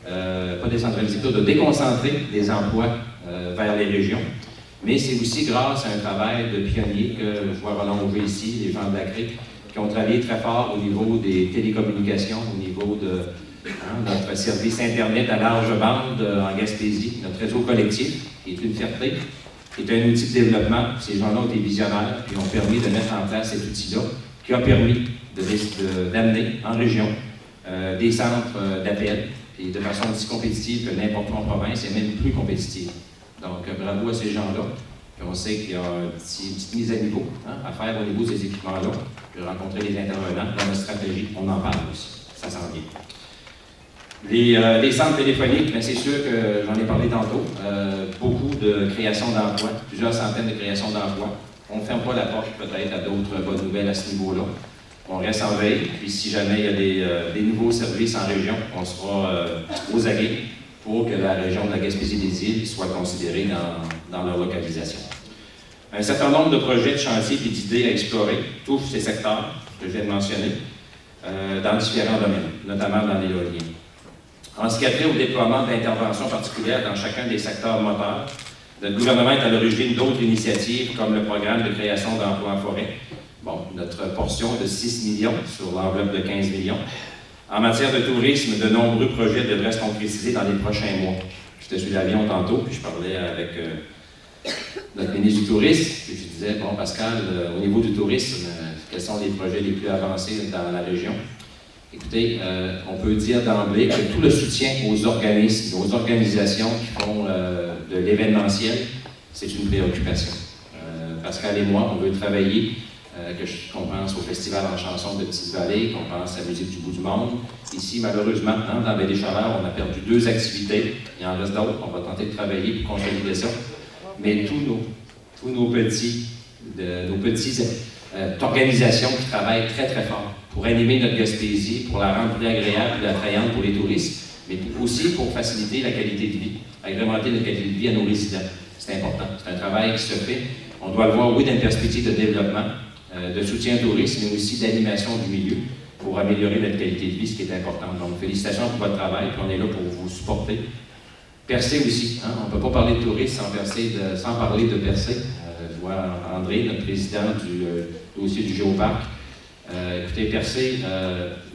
de déconcentrer des emplois vers les régions. Mais c'est aussi grâce à un travail de pionniers que je vois rallonger ici, les gens de la CRIC, qui ont travaillé très fort au niveau des télécommunications, au niveau de notre service Internet à large bande en Gaspésie, notre réseau collectif, qui est une fierté, qui est un outil de développement. Ces gens-là ont été visionnaires et ont permis de mettre en place cet outil-là, qui a permis d'amener en région des centres d'appel, et de façon aussi compétitive que n'importe où en province, et même plus compétitive. Donc, bravo à ces gens-là. Puis on sait qu'il y a une petite mise à niveau à faire au niveau de ces équipements-là. J'ai rencontré les intervenants dans notre stratégie. On en parle aussi. Ça s'en vient. Les centres téléphoniques, c'est sûr que j'en ai parlé tantôt. Beaucoup de création d'emplois, plusieurs centaines de créations d'emplois. On ne ferme pas la porte peut-être à d'autres bonnes nouvelles à ce niveau-là. On reste en veille, puis si jamais il y a des nouveaux services en région, on sera aux aguets pour que la région de la Gaspésie-des-Îles soit considérée dans leur localisation. Un certain nombre de projets, de chantiers et d'idées à explorer touchent ces secteurs que je viens de mentionner dans différents domaines, notamment dans l'éolien. En ce qui a trait au déploiement d'interventions particulières dans chacun des secteurs moteurs, notre gouvernement est à l'origine d'autres initiatives comme le programme de création d'emplois en forêt. Bon, notre portion de 6 millions sur l'enveloppe de 15 millions. En matière de tourisme, de nombreux projets devraient se concrétiser dans les prochains mois. J'étais sur l'avion tantôt, puis je parlais avec notre ministre du Tourisme, puis je disais, bon Pascal, au niveau du tourisme, quels sont les projets les plus avancés dans la région? Écoutez, on peut dire d'emblée que tout le soutien aux organismes, aux organisations qui font de l'événementiel, c'est une préoccupation. Pascal et moi, on veut travailler, qu'on pense au Festival en chansons de Petite-Vallée, qu'on pense à la musique du bout du monde. Ici, malheureusement, dans la Baie-des-Chaleurs, on a perdu 2 activités. Il en reste d'autres. On va tenter de travailler pour consolider ça. Mais tous nos petites organisations qui travaillent très, très fort pour animer notre Gaspésie, pour la rendre plus agréable et attrayante pour les touristes, mais aussi pour faciliter la qualité de vie, agrémenter la qualité de vie à nos résidents. C'est important. C'est un travail qui se fait. On doit le voir, oui, dans une perspective de développement, de soutien au tourisme, mais aussi d'animation du milieu pour améliorer notre qualité de vie, ce qui est important. Donc, félicitations pour votre travail, puis on est là pour vous supporter. Percé aussi, hein? On ne peut pas parler de tourisme sans parler de Percé. Je vois André, notre président du dossier du Géoparc. Écoutez, Percé,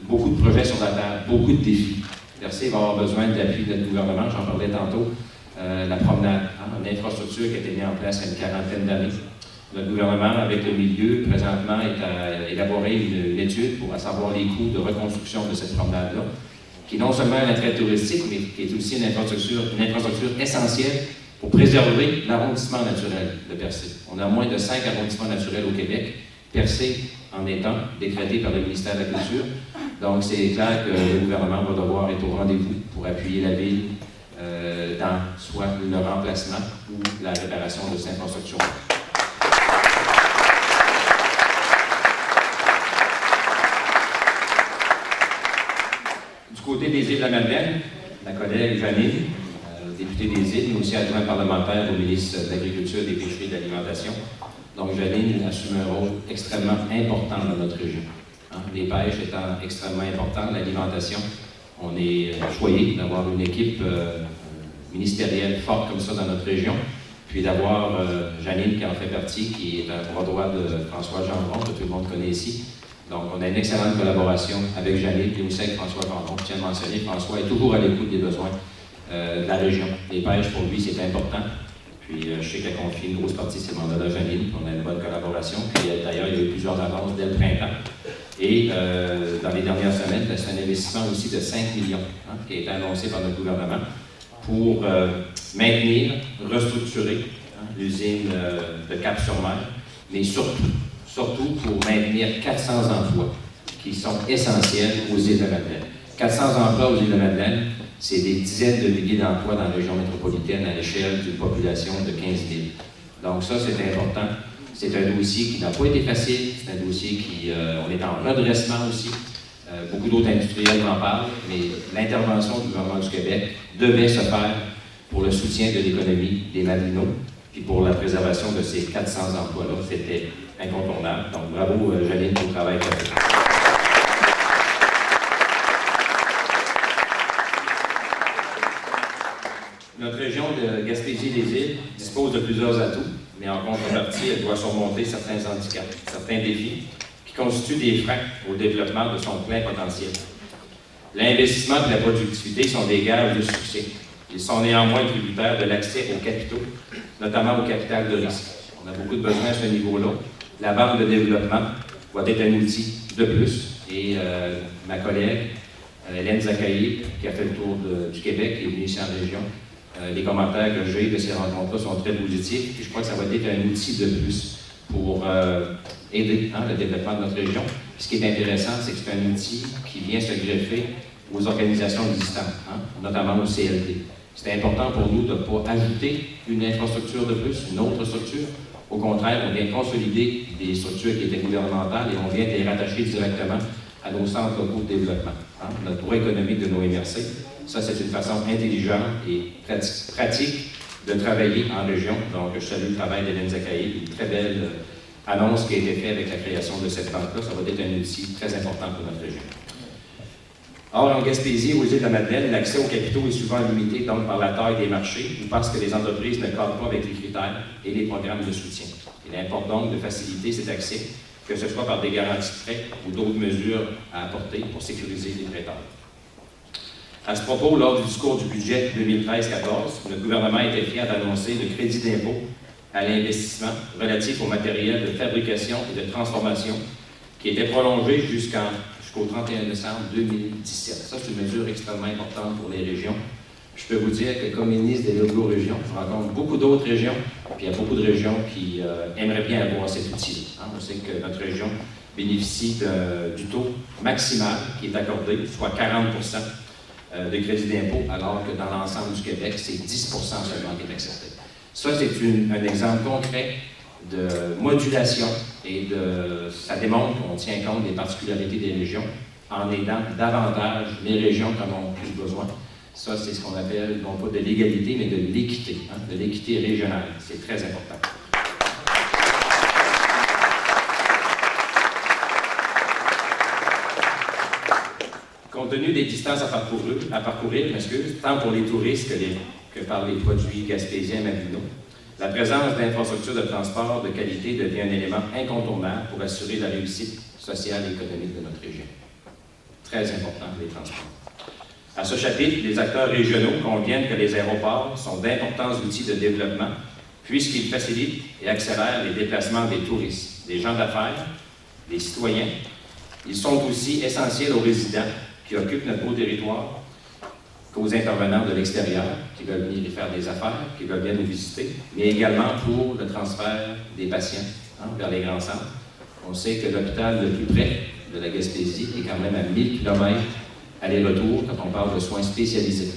beaucoup de projets sur la table, beaucoup de défis. Percé va avoir besoin de l'appui de notre gouvernement, j'en parlais tantôt. La promenade, hein? Une infrastructure qui a été mise en place il y a une quarantaine d'années. Notre gouvernement, avec le milieu, présentement, est à élaborer une étude pour savoir les coûts de reconstruction de cette promenade-là, qui est non seulement un attrait touristique, mais qui est aussi une infrastructure essentielle pour préserver l'arrondissement naturel de Percé. On a moins de 5 arrondissements naturels au Québec, Percé en étant décrété par le ministère de la Culture. Donc, c'est clair que le gouvernement va devoir être au rendez-vous pour appuyer la ville dans soit le remplacement ou la réparation de cette infrastructure. Du côté des îles de la Madeleine, ma collègue Janine, députée des îles, mais aussi adjointe parlementaire au ministre de l'Agriculture, des Pêcheries et de l'Alimentation. Donc, Janine assume un rôle extrêmement important dans notre région. Hein? Les pêches étant extrêmement importantes, l'alimentation, on est choyé d'avoir une équipe ministérielle forte comme ça dans notre région, puis d'avoir Janine qui en fait partie, qui est un bras droit de François Gendron, que tout le monde connaît ici. Donc, on a une excellente collaboration avec Janine et aussi avec François Gendron. Je tiens à mentionner, François est toujours à l'écoute des besoins de la région. Les pêches, pour lui, c'est important. Puis, je sais qu'elle confie une grosse partie de ses mandats à Janine, puis on a une bonne collaboration. Puis, d'ailleurs, il y a eu plusieurs annonces dès le printemps. Et dans les dernières semaines, c'est un investissement aussi de 5 millions hein, qui a été annoncé par notre gouvernement pour maintenir, restructurer hein, l'usine de Cap-sur-Mer, mais surtout pour maintenir 400 emplois qui sont essentiels aux îles de Madeleine. 400 emplois aux îles de Madeleine, c'est des dizaines de milliers d'emplois dans la région métropolitaine à l'échelle d'une population de 15 000. Donc ça, c'est important. C'est un dossier qui n'a pas été facile, c'est un dossier qui, on est en redressement aussi. Beaucoup d'autres industriels en parlent, mais l'intervention du gouvernement du Québec devait se faire pour le soutien de l'économie des Madelinots, puis pour la préservation de ces 400 emplois-là. C'était incontournable. Donc bravo, Janine, pour le travail que tu as fait. Notre région de Gaspésie-les-Îles dispose de plusieurs atouts, mais en contrepartie, elle doit surmonter certains handicaps, certains défis qui constituent des freins au développement de son plein potentiel. L'investissement et la productivité sont des gages de succès. Ils sont néanmoins tributaires de l'accès aux capitaux, notamment au capital de risque. On a beaucoup de besoins à ce niveau-là. La banque de développement doit être un outil de plus. Et ma collègue, Hélène Zakaï, qui a fait le tour du Québec, qui est venue ici en région, les commentaires que j'ai de ces rencontres-là sont très positifs. Et je crois que ça va être un outil de plus pour aider hein, le développement de notre région. Puis ce qui est intéressant, c'est que c'est un outil qui vient se greffer aux organisations existantes, hein, notamment au CLD. C'est important pour nous de ne pas ajouter une infrastructure de plus, une autre structure. Au contraire, on vient consolider des structures qui étaient gouvernementales et on vient les rattacher directement à nos centres locaux de développement, hein, notre droit économique de nos MRC. Ça, c'est une façon intelligente et pratique de travailler en région. Donc, je salue le travail d'Hélène Zakaï, une très belle annonce qui a été faite avec la création de cette banque-là. Ça va être un outil très important pour notre région. Or, en Gaspésie, aux îles de la Madeleine, l'accès aux capitaux est souvent limité donc par la taille des marchés ou parce que les entreprises ne cadrent pas avec les critères et les programmes de soutien. Il importe donc de faciliter cet accès, que ce soit par des garanties de prêts ou d'autres mesures à apporter pour sécuriser les prêteurs. À ce propos, lors du discours du budget 2013-14, le gouvernement était fier d'annoncer le crédit d'impôt à l'investissement relatif au matériel de fabrication et de transformation qui était prolongé jusqu'au 31 décembre 2017. Ça, c'est une mesure extrêmement importante pour les régions. Je peux vous dire que comme ministre des Logos régions, je rencontre beaucoup d'autres régions, puis il y a beaucoup de régions qui aimeraient bien avoir cet outil. On sait que notre région bénéficie du taux maximal qui est accordé, soit 40 de crédit d'impôt, alors que dans l'ensemble du Québec, c'est 10 seulement qui est accepté. Ça, c'est un exemple concret de modulation et ça démontre qu'on tient compte des particularités des régions en aidant davantage les régions qui en ont plus besoin. Ça, c'est ce qu'on appelle, non pas de l'égalité, mais de l'équité, de l'équité régionale. C'est très important. Compte tenu des distances à parcourir, tant pour les touristes que par les produits gaspésiens marinaux, la présence d'infrastructures de transport de qualité devient un élément incontournable pour assurer la réussite sociale et économique de notre région. Très important, les transports. À ce chapitre, les acteurs régionaux conviennent que les aéroports sont d'importants outils de développement puisqu'ils facilitent et accélèrent les déplacements des touristes, des gens d'affaires, des citoyens. Ils sont aussi essentiels aux résidents qui occupent notre beau territoire, qu'aux intervenants de l'extérieur qui veulent venir y faire des affaires, qui veulent bien nous visiter, mais également pour le transfert des patients vers les grands centres. On sait que l'hôpital le plus près de la Gaspésie est quand même à 1000 km aller-retour quand on parle de soins spécialisés.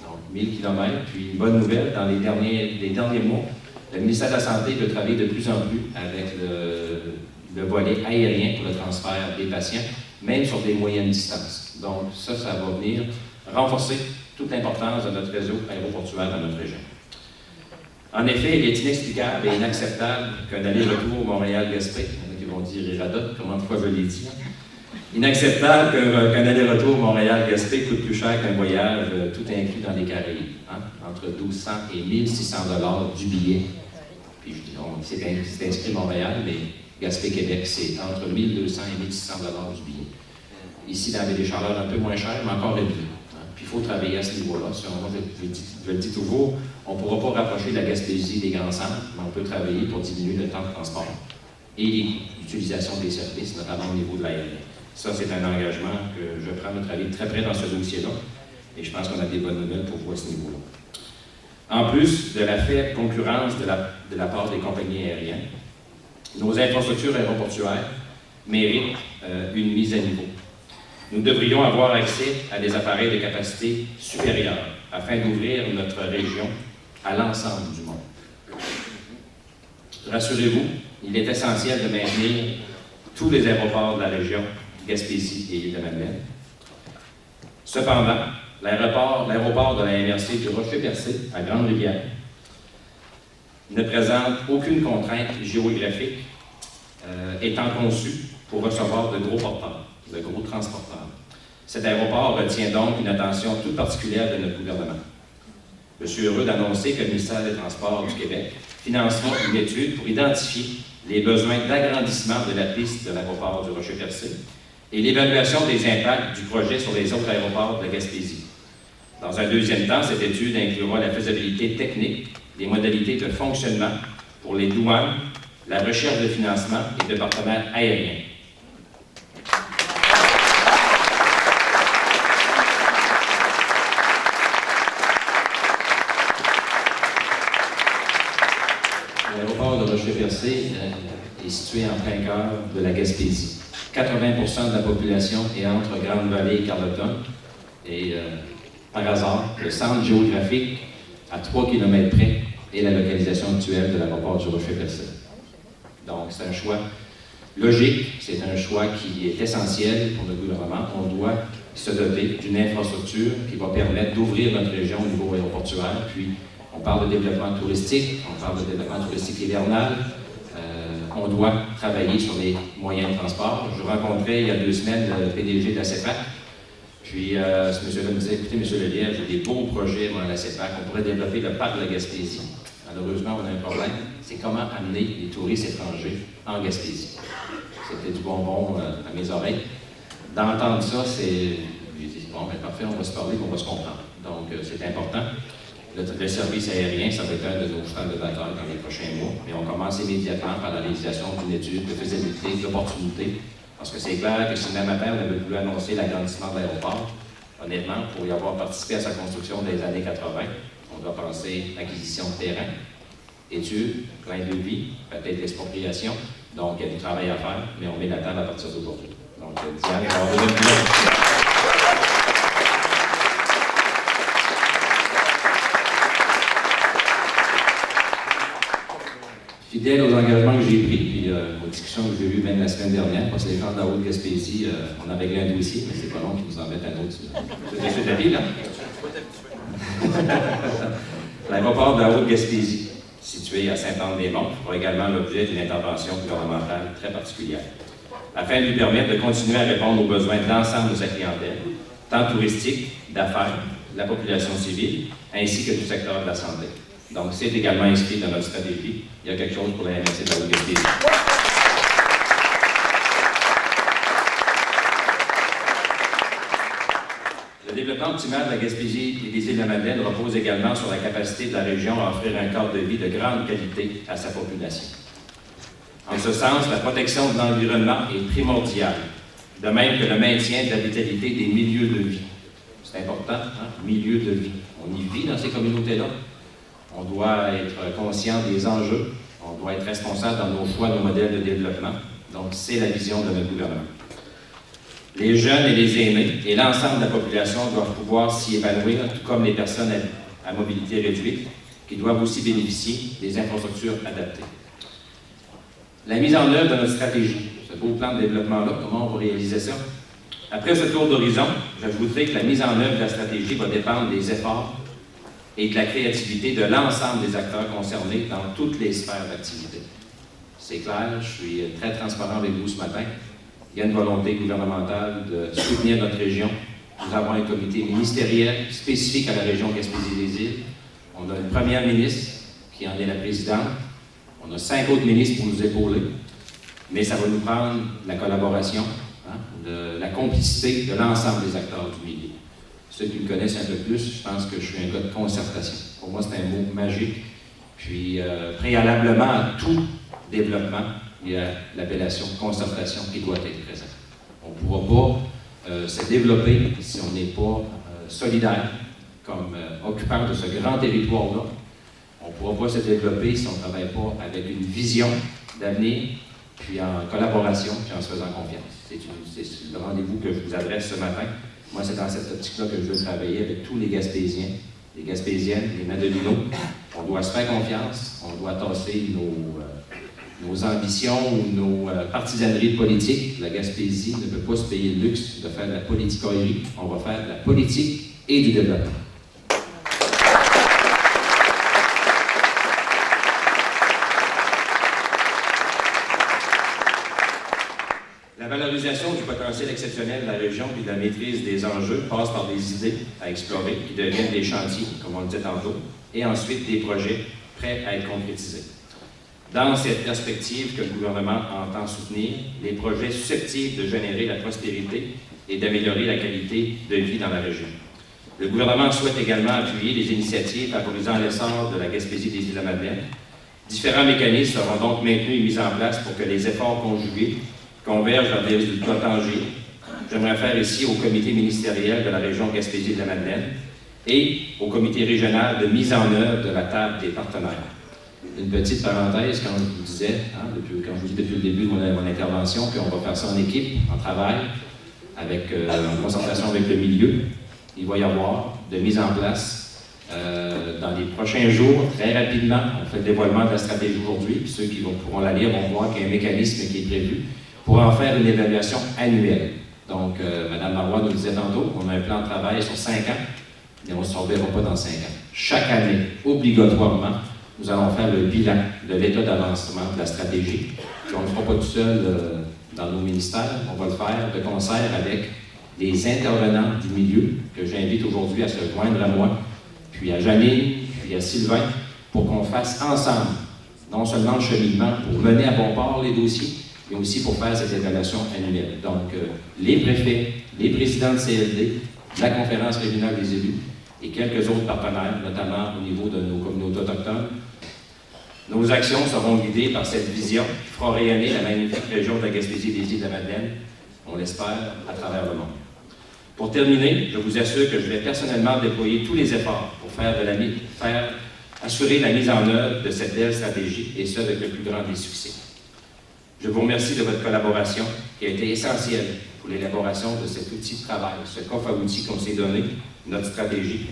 Donc 1000 km, puis une bonne nouvelle, dans les derniers mois, le ministère de la Santé veut travailler de plus en plus avec le volet aérien pour le transfert des patients, même sur des moyennes distances. Donc ça va venir renforcer toute l'importance de notre réseau aéroportuaire dans notre région. En effet, il est inexplicable et inacceptable qu'un aller-retour Montréal-Gaspé, il y en a qui vont dire Iradote, pourquoi je l'ai dit, inacceptable qu'un aller-retour Montréal-Gaspé coûte plus cher qu'un voyage tout inclus dans les Caraïbes, entre 1200 et 1600 $ du billet. Puis c'est inscrit Montréal, mais Gaspé-Québec, c'est entre 1200 et 1600 $ du billet. Ici, dans les chaleurs un peu moins cher, mais encore élevé. Puis il faut travailler à ce niveau-là. Je le dis toujours, on ne pourra pas rapprocher la Gaspésie des grands centres, mais on peut travailler pour diminuer le temps de transport et l'utilisation des services, notamment au niveau de l'aérien. Ça, c'est un engagement que je prends de travailler très près dans ce dossier-là, et je pense qu'on a des bonnes nouvelles pour vous à ce niveau-là. En plus de la faible concurrence de la part des compagnies aériennes, nos infrastructures aéroportuaires méritent une mise à niveau. Nous devrions avoir accès à des appareils de capacité supérieure afin d'ouvrir notre région à l'ensemble du monde. Rassurez-vous, il est essentiel de maintenir tous les aéroports de la région, Gaspésie et Île-de-Madeleine. Cependant, l'aéroport de la MRC du Rocher-Percé, à Grande-Rivière, ne présente aucune contrainte géographique étant conçu pour recevoir de gros porteurs, de gros transporteurs. Cet aéroport retient donc une attention toute particulière de notre gouvernement. Je suis heureux d'annoncer que le ministère des Transports du Québec financera une étude pour identifier les besoins d'agrandissement de la piste de l'aéroport du Rocher-Percé et l'évaluation des impacts du projet sur les autres aéroports de la Gaspésie. Dans un deuxième temps, cette étude inclura la faisabilité technique, les modalités de fonctionnement pour les douanes, la recherche de financement et de partenaires aériens. L'aéroport de Rocher-Percé est situé en plein cœur de la Gaspésie. 80% de la population est entre Grande-Vallée et Carleton. Et par hasard, le centre géographique, à 3 km près, est la localisation actuelle de l'aéroport du Rocher-Percé. Donc, c'est un choix logique, c'est un choix qui est essentiel pour le gouvernement. On doit se doter d'une infrastructure qui va permettre d'ouvrir notre région au niveau aéroportuaire, puis On parle de développement touristique, on parle de développement touristique hivernal. On doit travailler sur les moyens de transport. Je rencontrais il y a 2 semaines le PDG de la CEPAC. Puis ce monsieur-là me disait, écoutez, M. Lelièvre, j'ai des beaux projets dans la CEPAC. On pourrait développer le parc de la Gaspésie. Malheureusement, on a un problème. C'est comment amener les touristes étrangers en Gaspésie. C'était du bonbon à mes oreilles. D'entendre ça, j'ai dit, bon, ben parfait, on va se parler, on va se comprendre. Donc, c'est important. Le service aérien, ça va être un de nos champs de bataille dans les prochains mois. Mais on commence immédiatement par la réalisation d'une étude de faisabilité, d'opportunité. Parce que c'est clair que si demain matin, on avait voulu annoncer l'agrandissement de l'aéroport, honnêtement, pour y avoir participé à sa construction dans les années 80, on doit penser acquisition de terrain, études, plein de vie, peut-être l'expropriation. Donc, il y a du travail à faire, mais on met la table à partir d'aujourd'hui. Donc, Diane, on va revenir plus. Fidèle aux engagements que j'ai pris, puis aux discussions que j'ai eues même la semaine dernière, parce que les gens de la Haute-Gaspésie, on a réglé un dossier, mais c'est pas long qu'ils nous en mettent un autre. C'est d'avis, là? L'aéroport de la Haute-Gaspésie, situé à Saint-Anne-des-Monts, fera également l'objet d'une intervention gouvernementale très particulière, afin de lui permettre de continuer à répondre aux besoins de l'ensemble de sa clientèle, tant touristique, d'affaires, de la population civile, ainsi que du secteur de la santé. Donc, c'est également inscrit dans notre stratégie. Il y a quelque chose pour la MRC de la Haute-Gaspésie. Le développement optimal de la Gaspésie et des îles de la Madeleine repose également sur la capacité de la région à offrir un cadre de vie de grande qualité à sa population. En ce sens, la protection de l'environnement est primordiale, de même que le maintien de la vitalité des milieux de vie. C'est important, hein? Milieux de vie. On y vit dans ces communautés-là. On doit être conscient des enjeux, on doit être responsable dans nos choix, nos modèles de développement. Donc, c'est la vision de notre gouvernement. Les jeunes et les aînés et l'ensemble de la population doivent pouvoir s'y épanouir, tout comme les personnes à mobilité réduite, qui doivent aussi bénéficier des infrastructures adaptées. La mise en œuvre de notre stratégie, ce beau plan de développement-là, comment on va réaliser ça? Après ce tour d'horizon, j'ajouterai que la mise en œuvre de la stratégie va dépendre des efforts et de la créativité de l'ensemble des acteurs concernés dans toutes les sphères d'activité. C'est clair, je suis très transparent avec vous ce matin. Il y a une volonté gouvernementale de soutenir notre région. Nous avons un comité ministériel spécifique à la région Gaspésie-des-Îles. On a une première ministre qui en est la présidente. On a 5 autres ministres pour nous épauler. Mais ça va nous prendre la collaboration, la complicité de l'ensemble des acteurs du milieu. Ceux qui me connaissent un peu plus, je pense que je suis un gars de concertation. Pour moi, c'est un mot magique. Puis, préalablement à tout développement, il y a l'appellation concertation qui doit être présente. On ne pourra pas se développer si on n'est pas solidaire comme occupant de ce grand territoire-là. On ne pourra pas se développer si on ne travaille pas avec une vision d'avenir, puis en collaboration, puis en se faisant confiance. C'est le rendez-vous que je vous adresse ce matin. Moi, c'est dans cette optique-là que je veux travailler avec tous les Gaspésiens, les Gaspésiennes, les Madelinos. On doit se faire confiance, on doit tasser nos ambitions ou nos partisaneries politiques. La Gaspésie ne peut pas se payer le luxe de faire de la politicoillerie. On va faire de la politique et du développement. La valorisation du potentiel exceptionnel de la région et de la maîtrise des enjeux passe par des idées à explorer qui deviennent des chantiers, comme on le disait tantôt, et ensuite des projets prêts à être concrétisés. Dans cette perspective que le gouvernement entend soutenir, les projets susceptibles de générer la prospérité et d'améliorer la qualité de vie dans la région. Le gouvernement souhaite également appuyer les initiatives favorisant l'essor de la Gaspésie des Îles-de-la-Madeleine. Différents mécanismes seront donc maintenus et mis en place pour que les efforts conjugués convergent vers des résultats tangibles. J'aimerais faire ici au comité ministériel de la région Gaspésie de la Madeleine et au comité régional de mise en œuvre de la table des partenaires. Une petite parenthèse, quand je vous disais, quand je vous dis depuis le début de mon intervention, qu'on va faire ça en équipe, en travail, en concertation avec le milieu, il va y avoir de mise en place dans les prochains jours, très rapidement. On fait le dévoilement de la stratégie aujourd'hui, puis ceux qui pourront la lire vont voir qu'il y a un mécanisme qui est prévu pour en faire une évaluation annuelle. Donc, Mme Marois nous disait tantôt qu'on a un plan de travail sur 5 ans mais on ne se reverra pas dans 5 ans. Chaque année, obligatoirement, nous allons faire le bilan de l'état d'avancement de la stratégie. Puis on ne le fera pas tout seul dans nos ministères, on va le faire de concert avec des intervenants du milieu que j'invite aujourd'hui à se joindre à moi, puis à Janine, puis à Sylvain, pour qu'on fasse ensemble, non seulement le cheminement pour mener à bon port les dossiers, mais aussi pour faire cette évaluation annuelle. Donc, les préfets, les présidents de CLD, la conférence régionale des élus et quelques autres partenaires, notamment au niveau de nos communautés autochtones. Nos actions seront guidées par cette vision qui fera rayonner la magnifique région de la Gaspésie et des Îles-de-la-Madeleine, on l'espère, à travers le monde. Pour terminer, je vous assure que je vais personnellement déployer tous les efforts pour assurer la mise en œuvre de cette belle stratégie, et ce, avec le plus grand des succès. Je vous remercie de votre collaboration, qui a été essentielle pour l'élaboration de cet outil de travail, ce coffre à outils qu'on s'est donné, notre stratégie.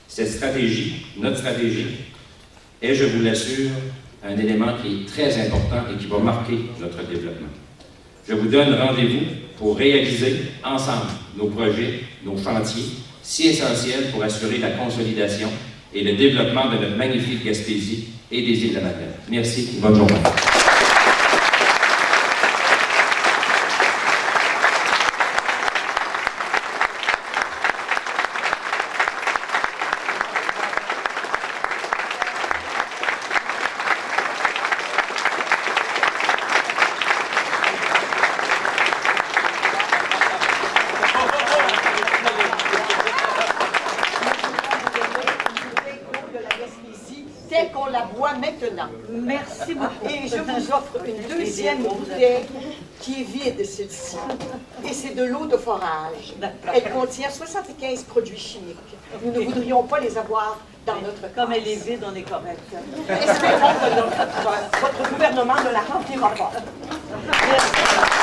Cette stratégie, notre stratégie, est, je vous l'assure, un élément qui est très important et qui va marquer notre développement. Je vous donne rendez-vous pour réaliser ensemble nos projets, nos chantiers, si essentiels pour assurer la consolidation et le développement de notre magnifique Gaspésie et des Îles-de-la-Madeleine. Merci et bonne journée. Merci beaucoup. Et je vous offre une deuxième bouteille qui est vide, celle-ci. Et c'est de l'eau de forage. Elle contient 75 produits chimiques. Nous ne voudrions pas les avoir dans notre... Comme elle est vide, on est correct. Espérons que votre gouvernement ne la remplira pas. Merci.